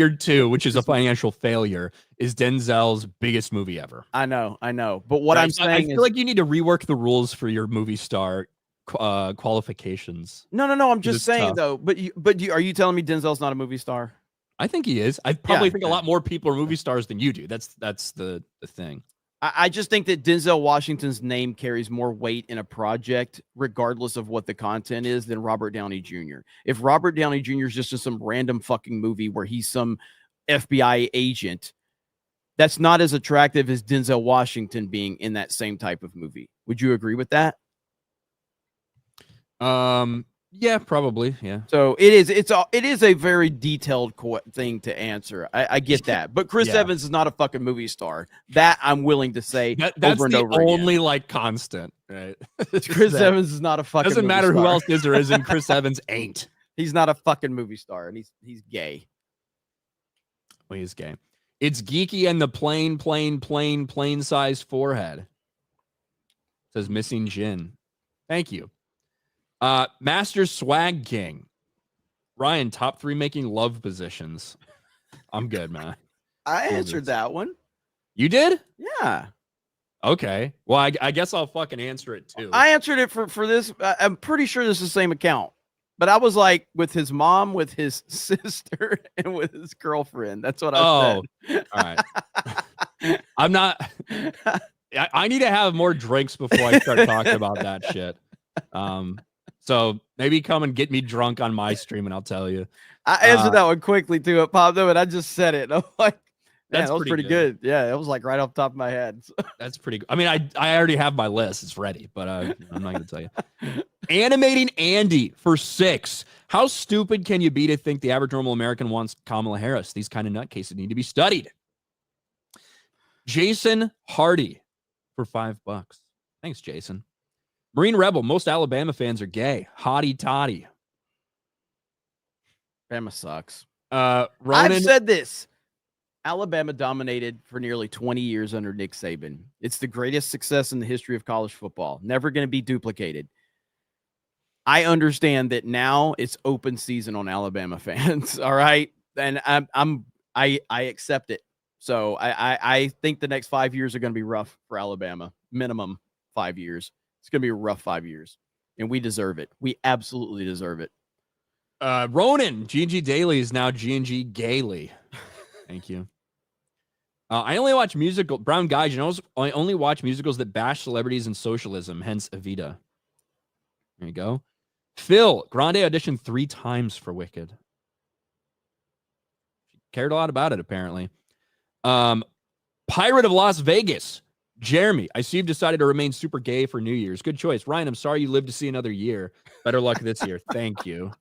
2, which is a financial failure, is Denzel's biggest movie ever. I know. But what I'm saying I feel like you need to rework the rules for your movie star qualifications. No. I'm just saying though. But are you telling me Denzel's not a movie star? I think he is. I probably think a lot more people are movie stars than you do. That's the thing. I just think that Denzel Washington's name carries more weight in a project, regardless of what the content is, than Robert Downey Jr. If Robert Downey Jr. is just in some random fucking movie where he's some FBI agent, that's not as attractive as Denzel Washington being in that same type of movie. Would you agree with that? Yeah, probably. Yeah. So it is a very detailed thing to answer. I get that, but Chris Evans is not a fucking movie star. That I'm willing to say that's over and the over only again. constant, right? Chris Evans is not a fucking. Doesn't matter movie star. who else is or isn't. Chris Evans ain't. He's not a fucking movie star, and he's gay. Well, he's gay. It's geeky and the plain size forehead. It says missing Jin. Thank you. Master Swag King. Ryan, top 3 making love positions. I'm good, man. I answered that one. You did? Yeah. Okay. Well, I guess I'll fucking answer it too. I answered it for this. I'm pretty sure this is the same account. But I was like with his mom, with his sister, and with his girlfriend. That's what I said. All right. I'm not. I need to have more drinks before I start talking about that shit. So maybe come and get me drunk on my stream, and I'll tell you. I answered that one quickly too. It popped up, and I just said it. And I'm like, that was pretty good. Yeah, it was like right off the top of my head. That's pretty good. I mean, I already have my list. It's ready, but I'm not going to tell you. Animating Andy for 6. How stupid can you be to think the average normal American wants Kamala Harris? These kind of nutcases need to be studied. Jason Hardy for $5. Thanks, Jason. Marine Rebel. Most Alabama fans are gay. Hottie toddy. Bama sucks. Ronan, I've said this. Alabama dominated for nearly 20 years under Nick Saban. It's the greatest success in the history of college football. Never going to be duplicated. I understand that now it's open season on Alabama fans. All right. And I accept it. So I think the next 5 years are going to be rough for Alabama. Minimum 5 years. It's going to be a rough 5 years. And we deserve it. We absolutely deserve it. Ronan, G&G Daily is now G&G Gaily. Thank you. I only watch musical Brown Guys. I only watch musicals that bash celebrities and socialism, hence Evita. There you go. Phil, Grande auditioned 3 times for Wicked. She cared a lot about it, apparently. Pirate of Las Vegas. Jeremy, I see you've decided to remain super gay for New Year's. Good choice. Ryan, I'm sorry you lived to see another year. Better luck this year. Thank you.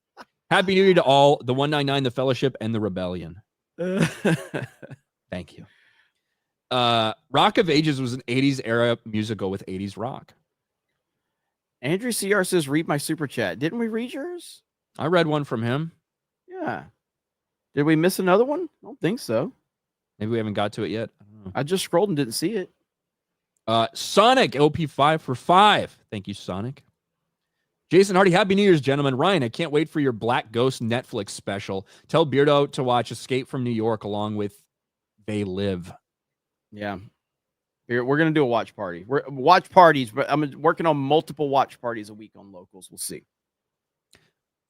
Happy New Year to all, the 199, the Fellowship, and the Rebellion. Thank you. Rock of Ages was an 80s era musical with 80s rock. Andrew CR says, read my super chat. Didn't we read yours? I read one from him. Yeah. Did we miss another one? I don't think so. Maybe we haven't got to it yet. I don't know. I just scrolled and didn't see it. Sonic LP5 for 5. Thank you, Sonic. Jason Hardy, Happy New Year's, gentlemen. Ryan, I can't wait for your Black Ghost Netflix special. Tell Beardo to watch Escape from New York along with They Live. Yeah. We're going to do a watch party. We're watch parties, but I'm working on multiple watch parties a week on locals. We'll see.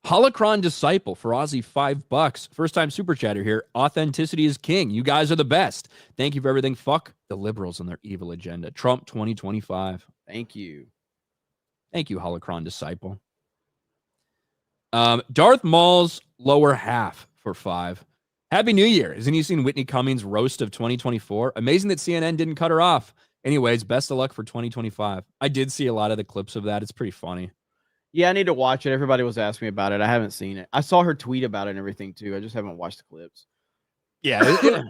Holocron Disciple for Aussie $5. First time super chatter here. Authenticity is king. You guys are the best. Thank you for everything. Fuck the liberals and their evil agenda. Trump 2025. Thank you. Thank you, Holocron Disciple. Darth Maul's lower half for 5. Happy New Year. Hasn't you seen Whitney Cummings' roast of 2024? Amazing that CNN didn't cut her off. Anyways, best of luck for 2025. I did see a lot of the clips of that. It's pretty funny. Yeah, I need to watch it. Everybody was asking me about it. I haven't seen it. I saw her tweet about it and everything too. I just haven't watched the clips. Yeah,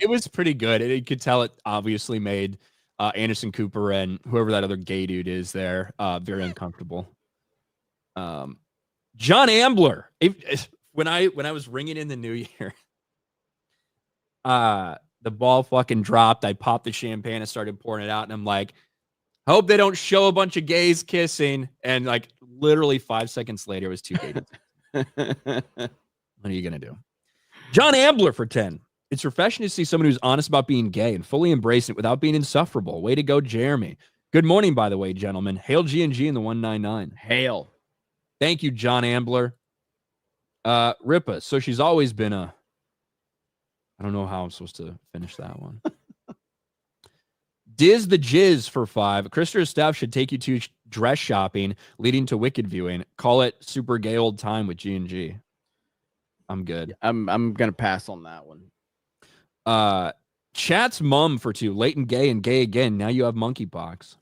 it was pretty good. You could tell it obviously made Anderson Cooper and whoever that other gay dude is there very uncomfortable. John Ambler. When I was ringing in the new year, the ball fucking dropped. I popped the champagne and started pouring it out, and I'm like, I hope they don't show a bunch of gays kissing. And like literally 5 seconds later, it was 2 gays. What are you gonna do? John Ambler for 10. It's refreshing to see someone who's honest about being gay and fully embracing it without being insufferable. Way to go, Jeremy. Good morning, by the way, gentlemen. Hail G&G in the 199. Hail. Thank you, John Ambler. Ripa. So she's always been I don't know how I'm supposed to finish that one. Diz the Jizz for 5. Krister's staff should take you to dress shopping, leading to Wicked viewing. Call it super gay old time with G&G. I'm good. I'm gonna pass on that one. Chat's mum for 2. Leighton gay and gay again. Now you have monkeypox.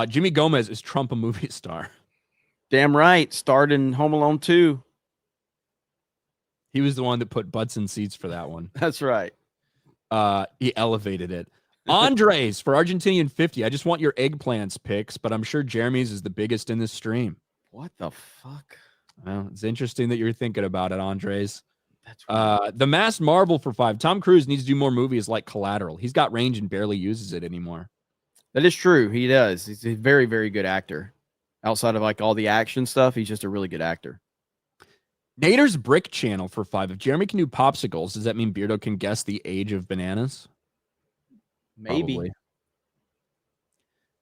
Jimmy Gomez is Trump a movie star? Damn right. Starred in Home Alone 2. He was the one that put butts in seats for that one. That's right. He elevated it. Andres for Argentinian 50. I just want your eggplants picks, but I'm sure Jeremy's is the biggest in this stream. What the fuck? Well, it's interesting that you're thinking about it, Andres. That's right. The Masked Marvel for 5. Tom Cruise needs to do more movies like Collateral. He's got range and barely uses it anymore. That is true. He does. He's a very, very good actor. Outside of like all the action stuff, he's just a really good actor. Nader's Brick Channel for 5. If Jeremy can do popsicles, does that mean Beardo can guess the age of bananas? Maybe.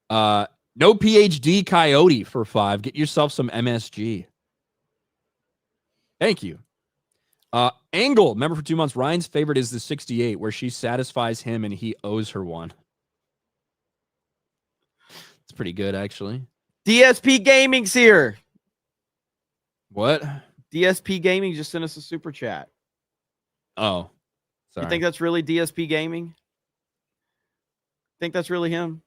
Probably. No PhD Coyote for 5. Get yourself some MSG. Thank you. Angle, member for 2 months. Ryan's favorite is the 68, where she satisfies him and he owes her one. It's pretty good, actually. DSP Gaming's here. What? DSP Gaming just sent us a super chat. Oh, sorry. You think that's really DSP Gaming? Think that's really him?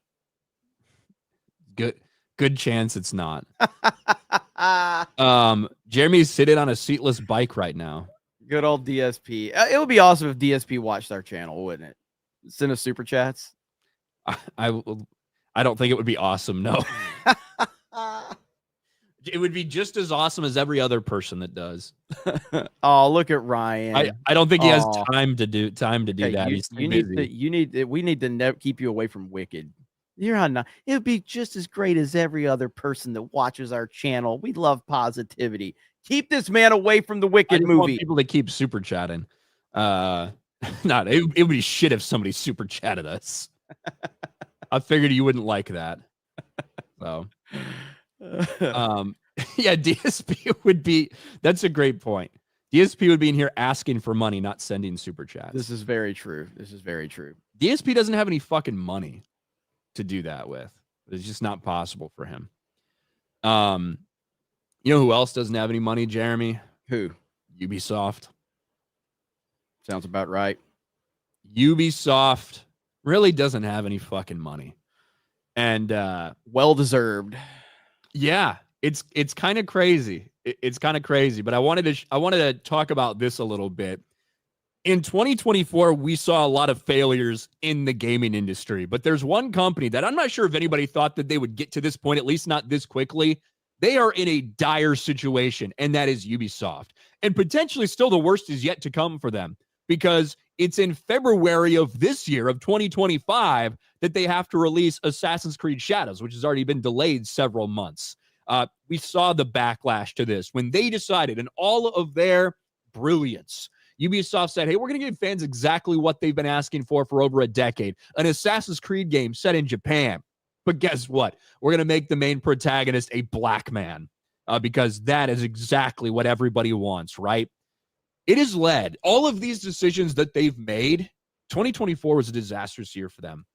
Good chance it's not. Jeremy's sitting on a seatless bike right now. Good old DSP. It would be awesome if DSP watched our channel, wouldn't it? Send us super chats. I don't think it would be awesome. No. It would be just as awesome as every other person that does. Oh, look at Ryan. I don't think he has time to do that. We need to keep you away from Wicked. You're on. It would be just as great as every other person that watches our channel. We love positivity. Keep this man away from the Wicked movie. Want people to keep super chatting. It would be shit if somebody super chatted us. I figured you wouldn't like that. So. Yeah, DSP would be. That's a great point. DSP would be in here asking for money, not sending super chats. This is very true. DSP doesn't have any fucking money to do that with. It's just not possible for him. You know who else doesn't have any money, Jeremy? Who? Ubisoft. Sounds about right. Ubisoft really doesn't have any fucking money. And well deserved. Yeah, it's kind of crazy. It's kind of crazy, but I wanted to talk about this a little bit. In 2024, we saw a lot of failures in the gaming industry, but there's one company that I'm not sure if anybody thought that they would get to this point, at least not this quickly. They are in a dire situation, and that is Ubisoft. And potentially still the worst is yet to come for them, because it's in February of this year, of 2025, that they have to release Assassin's Creed Shadows, which has already been delayed several months. We saw the backlash to this when they decided, in all of their brilliance, Ubisoft said, hey, we're going to give fans exactly what they've been asking for over a decade. An Assassin's Creed game set in Japan. But guess what? We're going to make the main protagonist a black man because that is exactly what everybody wants, right? It has led all of these decisions that they've made. 2024 was a disastrous year for them.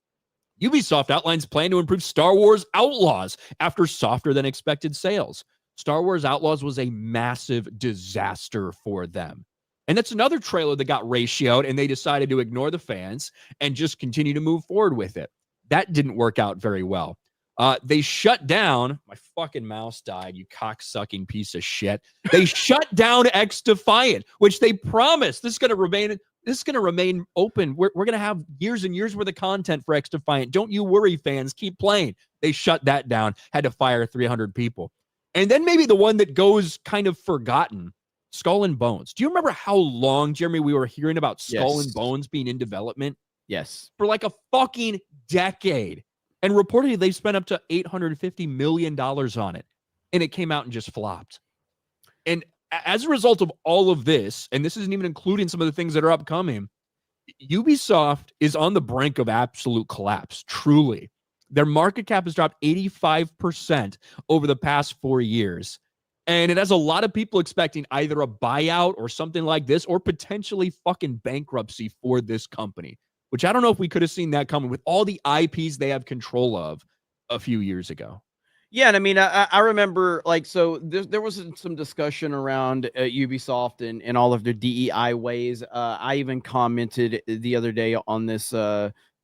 Ubisoft outlines plan to improve Star Wars Outlaws after softer than expected sales. Star Wars Outlaws was a massive disaster for them. And that's another trailer that got ratioed, and they decided to ignore the fans and just continue to move forward with it. That didn't work out very well. They shut down. My fucking mouse died, you cocksucking piece of shit. They shut down X Defiant, which they promised this is going to remain open. We're going to have years and years worth of content for X Defiant. Don't you worry, fans. Keep playing. They shut that down, had to fire 300 people. And then maybe the one that goes kind of forgotten, Skull and Bones. Do you remember how long, Jeremy, we were hearing about Skull and Bones being in development? Yes. For like a fucking decade. And reportedly, they spent up to $850 million on it. And it came out and just flopped. And as a result of all of this, and this isn't even including some of the things that are upcoming, Ubisoft is on the brink of absolute collapse, truly. Their market cap has dropped 85% over the past 4 years. And it has a lot of people expecting either a buyout or something like this, or potentially fucking bankruptcy for this company, which I don't know if we could have seen that coming with all the IPs they have control of a few years ago. Yeah, and I mean, I remember, like, so there was some discussion around Ubisoft and all of their DEI ways. I even commented the other day on this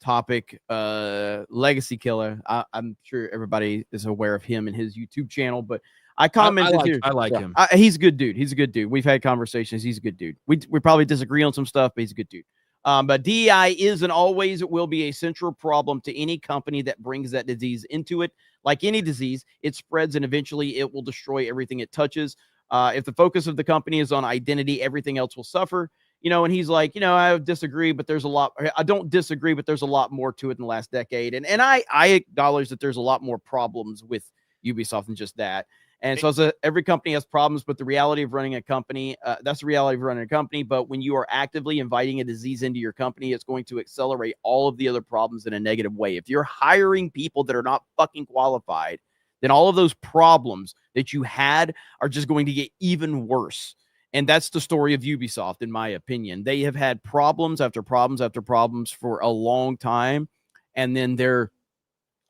topic, Legacy Killer. I'm sure everybody is aware of him and his YouTube channel, but I commented. I like him. He's a good dude. He's a good dude. We've had conversations. He's a good dude. We probably disagree on some stuff, but he's a good dude. But DEI is and always will be a central problem to any company that brings that disease into it. Like any disease, it spreads and eventually it will destroy everything it touches. If the focus of the company is on identity, everything else will suffer. And he's like, I disagree, but there's a lot. I don't disagree, but there's a lot more to it in the last decade. And I acknowledge that there's a lot more problems with Ubisoft than just that. And so every company has problems, but the reality of running a company, that's the reality of running a company. But when you are actively inviting a disease into your company, it's going to accelerate all of the other problems in a negative way. If you're hiring people that are not fucking qualified, then all of those problems that you had are just going to get even worse. And that's the story of Ubisoft, in my opinion. They have had problems after problems after problems for a long time. And then their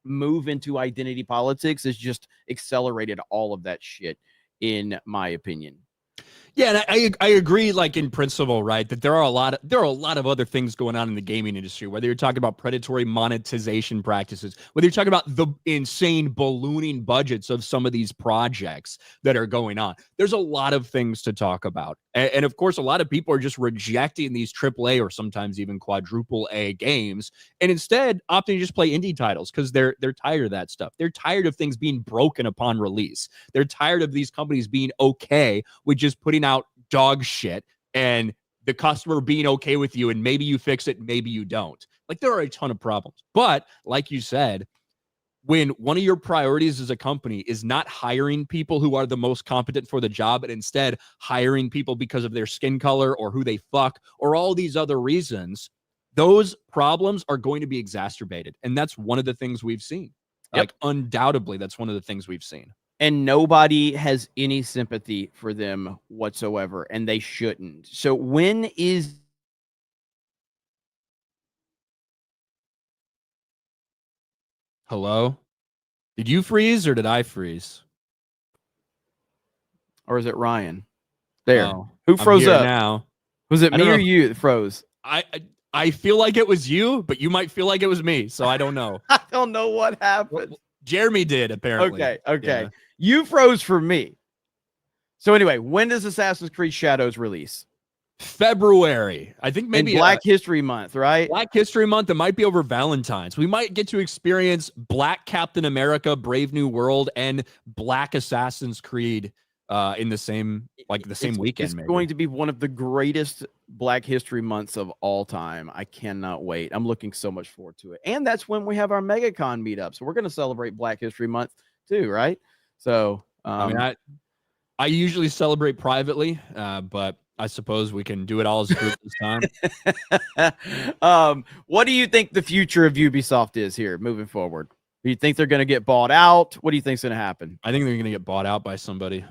move into identity politics has just accelerated all of that shit, in my opinion. Yeah, and I agree, like in principle, right, that there are a lot of other things going on in the gaming industry, whether you're talking about predatory monetization practices, whether you're talking about the insane ballooning budgets of some of these projects that are going on. There's a lot of things to talk about. And of course, a lot of people are just rejecting these AAA or sometimes even quadruple A games and instead opting to just play indie titles because they're tired of that stuff. They're tired of things being broken upon release. They're tired of these companies being okay with just putting out dog shit and the customer being okay with you, and maybe you fix it, maybe you don't. Like, there are a ton of problems. But like you said, when one of your priorities as a company is not hiring people who are the most competent for the job, and instead hiring people because of their skin color or who they fuck or all these other reasons, those problems are going to be exacerbated. And that's one of the things we've seen. Yep. Like, undoubtedly, that's one of the things we've seen. And nobody has any sympathy for them whatsoever, and they shouldn't. So when is... Hello? Did you freeze or did I freeze? Or is it Ryan? There. Oh, Who froze up? Now. Was it me or you that froze? I feel like it was you, but you might feel like it was me, so I don't know. I don't know what happened. Well, Jeremy did, apparently. Okay. Yeah. You froze for me. So anyway, when does Assassin's Creed Shadows release? February. I think maybe in Black History Month, right? Black History Month. It might be over Valentine's. We might get to experience Black Captain America, Brave New World, and Black Assassin's Creed in the same weekend. It's maybe. Going to be one of the greatest Black History Months of all time. I cannot wait. I'm looking so much forward to it. And that's when we have our MegaCon meetup. So we're going to celebrate Black History Month too, right? So, I mean, I usually celebrate privately, but I suppose we can do it all as a group this time. what do you think the future of Ubisoft is here moving forward? Do you think they're going to get bought out? What do you think's going to happen? I think they're going to get bought out by somebody.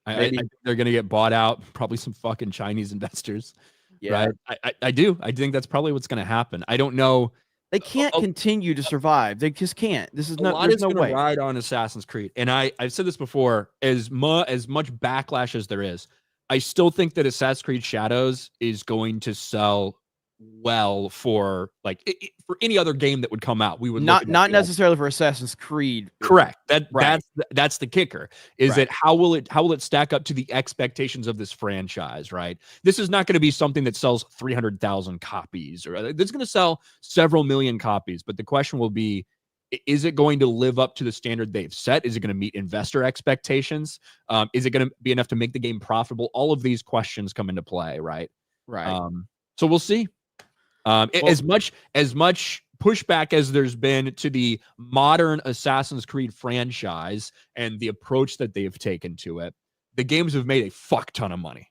I Maybe. think they're going to get bought out, probably some fucking Chinese investors. Yeah. Right? I do. I think that's probably what's going to happen. I don't know. They can't continue to survive. They just can't. This is no. There's no way. Ride on Assassin's Creed, and I've said this before. As much backlash as there is, I still think that Assassin's Creed Shadows is going to sell well for for any other game that would come out. We would not necessarily for Assassin's Creed. Correct. That's the kicker. Is that how will it stack up to the expectations of this franchise? Right. This is not going to be something that sells 300,000 copies, or it's going to sell several million copies. But the question will be, is it going to live up to the standard they've set? Is it going to meet investor expectations? Is it going to be enough to make the game profitable? All of these questions come into play. Right. So we'll see. As much pushback as there's been to the modern Assassin's Creed franchise and the approach that they've taken to it, the games have made a fuck ton of money.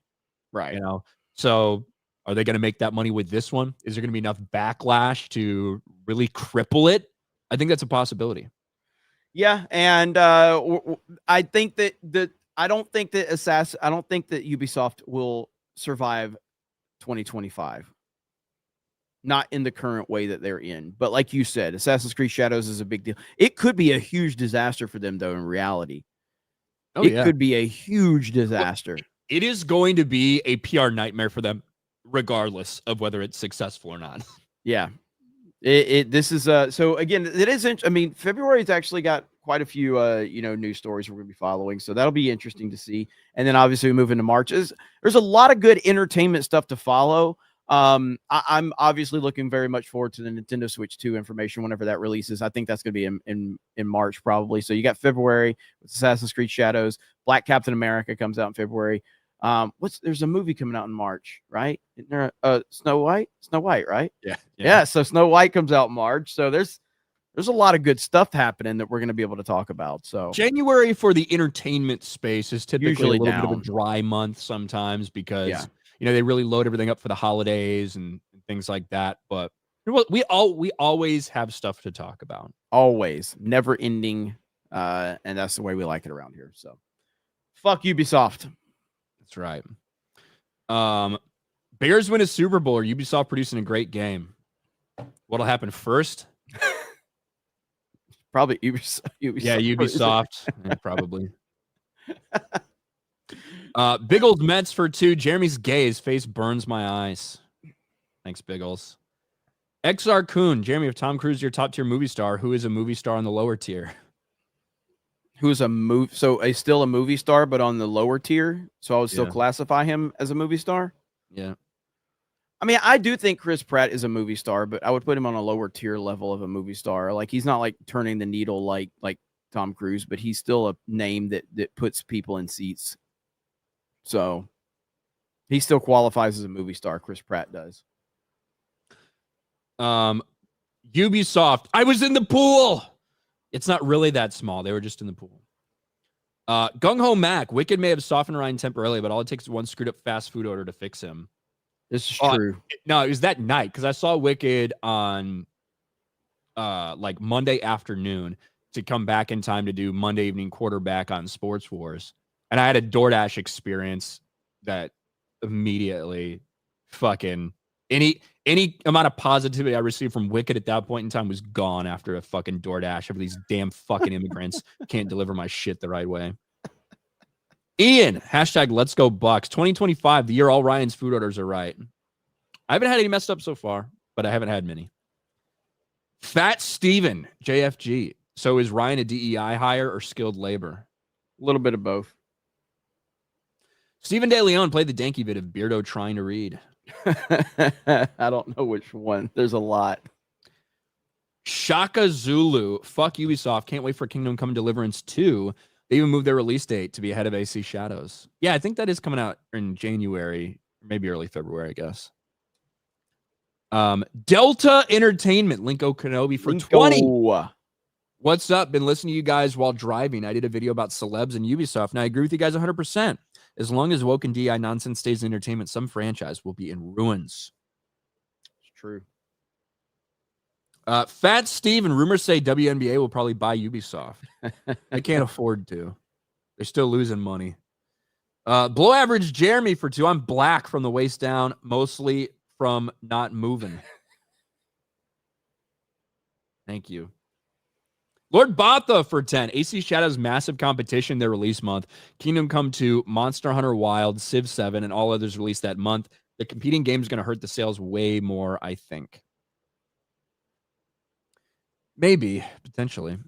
Right. You know, so are they going to make that money with this one? Is there going to be enough backlash to really cripple it? I think that's a possibility. Yeah, and I think that I don't think that Ubisoft will survive 2025. Not in the current way that they're in. But like you said, Assassin's Creed Shadows is a big deal. It could be a huge disaster for them, though, in reality. It could be a huge disaster. It is going to be a PR nightmare for them, regardless of whether it's successful or not. Yeah. This is so again, it isn't. I mean, February's actually got quite a few news stories we're gonna be following. So that'll be interesting to see. And then obviously we move into March. There's a lot of good entertainment stuff to follow. I'm obviously looking very much forward to the Nintendo Switch 2 information whenever that releases. I think that's going to be in March probably. So you got February with Assassin's Creed Shadows. Black Captain America comes out in February. There's a movie coming out in March, right? Isn't there Snow White, right? Yeah. So Snow White comes out in March. So there's a lot of good stuff happening that we're going to be able to talk about. So January for the entertainment space is typically usually a little bit of a dry month sometimes because they really load everything up for the holidays and things like that. But we always have stuff to talk about. Always, never ending, and that's the way we like it around here. So, fuck Ubisoft. That's right. Bears win a Super Bowl or Ubisoft producing a great game. What'll happen first? Probably Ubisoft. Yeah, Ubisoft. Yeah, probably. Biggles Mets for 2. Jeremy's gay. His face burns my eyes. Thanks, Biggles. XR Kuhn. Jeremy, if Tom Cruise is your top tier movie star, who is a movie star on the lower tier? Who's still a movie star, but on the lower tier? So I would still classify him as a movie star? Yeah. I mean, I do think Chris Pratt is a movie star, but I would put him on a lower tier level of a movie star. Like, he's not like turning the needle like Tom Cruise, but he's still a name that puts people in seats. So he still qualifies as a movie star. Chris Pratt does. Ubisoft. I was in the pool. It's not really that small. They were just in the pool. Gung Ho Mac. Wicked may have softened Ryan temporarily, but all it takes is one screwed up fast food order to fix him. This is true. No, it was that night because I saw Wicked on like Monday afternoon to come back in time to do Monday evening quarterback on Sports Wars. And I had a DoorDash experience that immediately fucking any amount of positivity I received from Wicked at that point in time was gone after a fucking DoorDash of these damn fucking immigrants can't deliver my shit the right way. Ian, hashtag let's go Bucks. 2025, the year all Ryan's food orders are right. I haven't had any messed up so far, but I haven't had many. Fat Steven, JFG. So is Ryan a DEI hire or skilled labor? A little bit of both. Stephen De Leon played the danky bit of Beardo trying to read. I don't know which one. There's a lot. Shaka Zulu. Fuck Ubisoft. Can't wait for Kingdom Come Deliverance 2. They even moved their release date to be ahead of AC Shadows. Yeah, I think that is coming out in January, maybe early February, I guess. Delta Entertainment. Linko Kenobi for 20. What's up? Been listening to you guys while driving. I did a video about celebs and Ubisoft, and I agree with you guys 100%. As long as woke and DI nonsense stays in entertainment, some franchise will be in ruins. It's true. Fat Steve and rumors say WNBA will probably buy Ubisoft. They can't afford to. They're still losing money. Below average Jeremy for 2. I'm black from the waist down, mostly from not moving. Thank you. Lord Botha for 10. AC Shadow's massive competition their release month. Kingdom Come 2, Monster Hunter Wild, Civ 7, and all others released that month. The competing game is going to hurt the sales way more, I think. Maybe, potentially.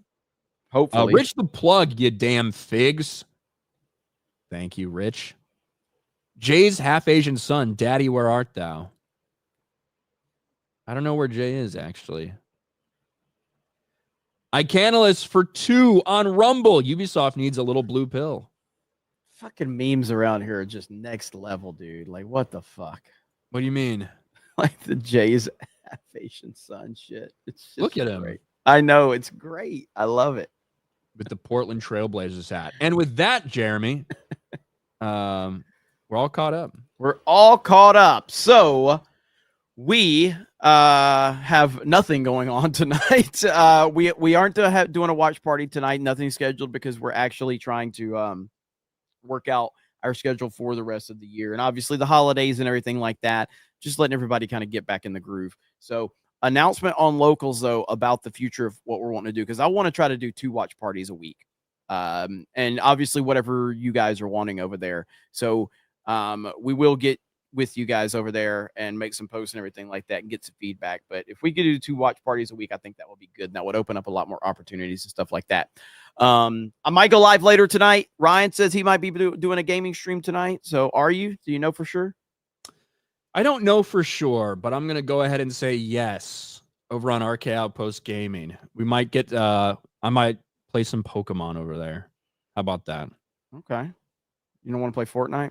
Hopefully. Rich the Plug, you damn figs. Thank you, Rich. Jay's half Asian son, Daddy, where art thou? I don't know where Jay is, actually. Icanalist for 2 on Rumble. Ubisoft needs a little blue pill. Fucking memes around here are just next level, dude. Like, what the fuck? What do you mean? Like the Jay's Asian son shit. It's just Look at great. him. I know, it's great. I love it. With the Portland Trailblazers hat. And with that, Jeremy, we're all caught up. We're all caught up. So we have nothing going on tonight. We aren't doing a watch party tonight. Nothing scheduled because we're actually trying to work out our schedule for the rest of the year. And obviously the holidays and everything like that, just letting everybody kind of get back in the groove. So announcement on locals, though, about the future of what we're wanting to do, because I want to try to do 2 watch parties a week. And obviously whatever you guys are wanting over there. So we will get with you guys over there and make some posts and everything like that and get some feedback. But if we could do 2 watch parties a week, I think that would be good. And that would open up a lot more opportunities and stuff like that. I might go live later tonight. Ryan says he might be doing a gaming stream tonight. So are you? Do you know for sure? I don't know for sure, but I'm going to go ahead and say yes over on RK Outpost Gaming. We might get, I might play some Pokemon over there. How about that? Okay. You don't want to play Fortnite?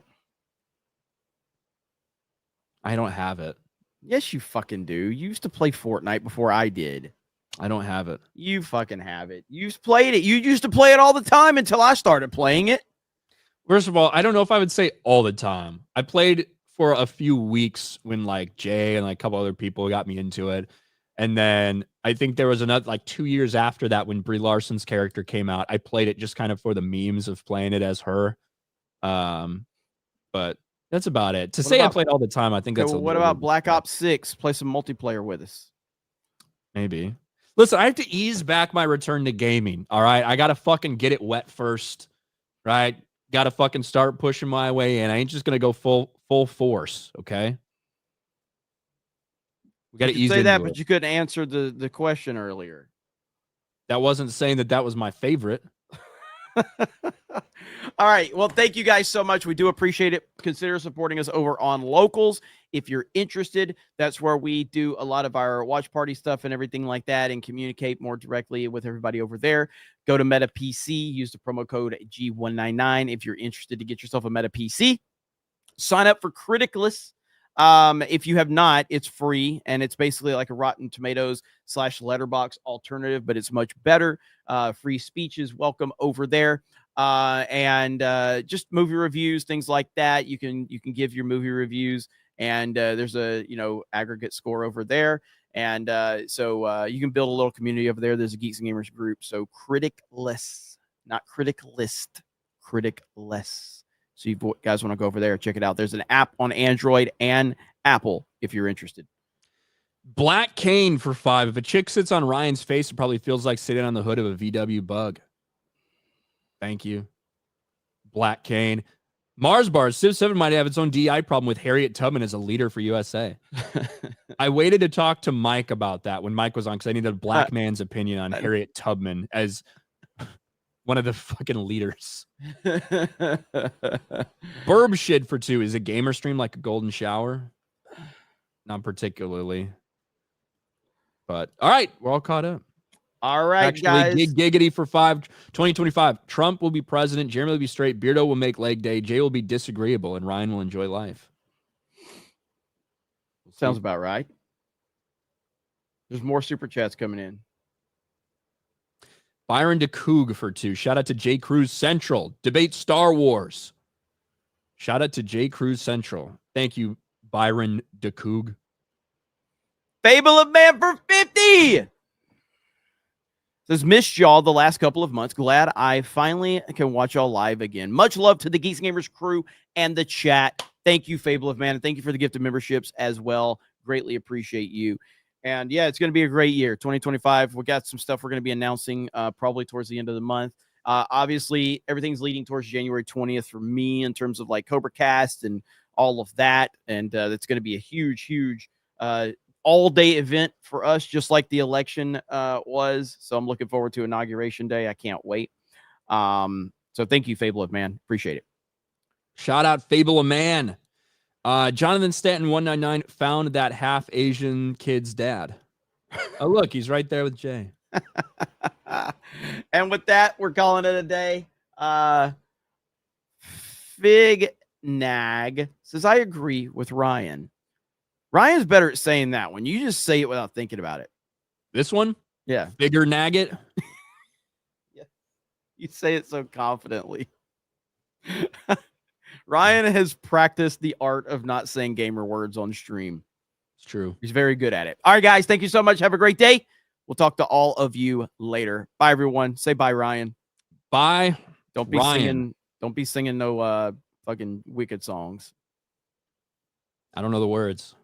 I don't have it. Yes, you fucking do. You used to play Fortnite before I did. I don't have it. You fucking have it. You've played it. You used to play it all the time until I started playing it. First of all, I don't know if I would say all the time. I played for a few weeks when like Jay and like a couple other people got me into it. And then I think there was another like 2 years after that when Brie Larson's character came out. I played it just kind of for the memes of playing it as her. But that's about it. To say I played all the time, I think that's what about Black Ops 6? Play some multiplayer with us. Maybe. Listen, I have to ease back my return to gaming. All right. I got to fucking get it wet first. Right. Got to fucking start pushing my way in. I ain't just going to go full force. Okay. We got to ease say into that, it. but you couldn't answer the question earlier. That wasn't saying that was my favorite. All right. Well, thank you guys so much. We do appreciate it. Consider supporting us over on Locals. If you're interested, that's where we do a lot of our watch party stuff and everything like that and communicate more directly with everybody over there. Go to Meta PC, use the promo code G199 if you're interested to get yourself a Meta PC. Sign up for Criticless. If you have not, it's free and it's basically like a Rotten Tomatoes / Letterboxd alternative, but it's much better. Free speeches welcome over there. And just movie reviews, things like that. You can give your movie reviews, and there's a aggregate score over there. And so you can build a little community over there. There's a Geeks Gamers group. So Criticless, not Critic List, Criticless. So you guys want to go over there, check it out. There's an app on Android and Apple if you're interested. Black Cane for 5. If a chick sits on Ryan's face, it probably feels like sitting on the hood of a VW Bug. Thank you. Black Cane. Mars Bars. Civ 7 might have its own DI problem with Harriet Tubman as a leader for USA. I waited to talk to Mike about that when Mike was on because I needed a black man's opinion on Harriet Tubman as one of the fucking leaders. Burb shit for 2. Is a gamer stream like a golden shower? Not particularly. But all right, we're all caught up. All right, actually, guys. Giggity for 5. 2025. Trump will be president. Jeremy will be straight. Beardo will make leg day. Jay will be disagreeable, and Ryan will enjoy life. Sounds about right. There's more super chats coming in. Byron DeCoog for 2. Shout out to J Cruz Central. Debate Star Wars. Shout out to J Cruz Central. Thank you, Byron DeCoog. Fable of Man for 50. Says, missed y'all the last couple of months. Glad I finally can watch y'all live again. Much love to the Geeks Gamers crew and the chat. Thank you, Fable of Man, and thank you for the gift of memberships as well. Greatly appreciate you. And yeah, it's going to be a great year, 2025. We got some stuff we're going to be announcing probably towards the end of the month. Obviously, everything's leading towards January 20th for me in terms of like Cobra Cast and all of that. And it's going to be a huge, huge all-day event for us, just like the election was. So I'm looking forward to Inauguration Day. I can't wait. So thank you, Fable of Man. Appreciate it. Shout out Fable of Man. Jonathan Stanton 199 found that half Asian kid's dad. Oh, look, he's right there with Jay. And with that, we're calling it a day. Fig Nag says, I agree with Ryan. Ryan's better at saying that one. You just say it without thinking about it. This one? Yeah. Bigger Nagget? Yeah. You say it so confidently. Ryan has practiced the art of not saying gamer words on stream. It's true. He's very good at it. All right, guys. Thank you so much. Have a great day. We'll talk to all of you later. Bye, everyone. Say bye, Ryan. Bye. Don't be Ryan. singing. Don't be singing no fucking wicked songs. I don't know the words.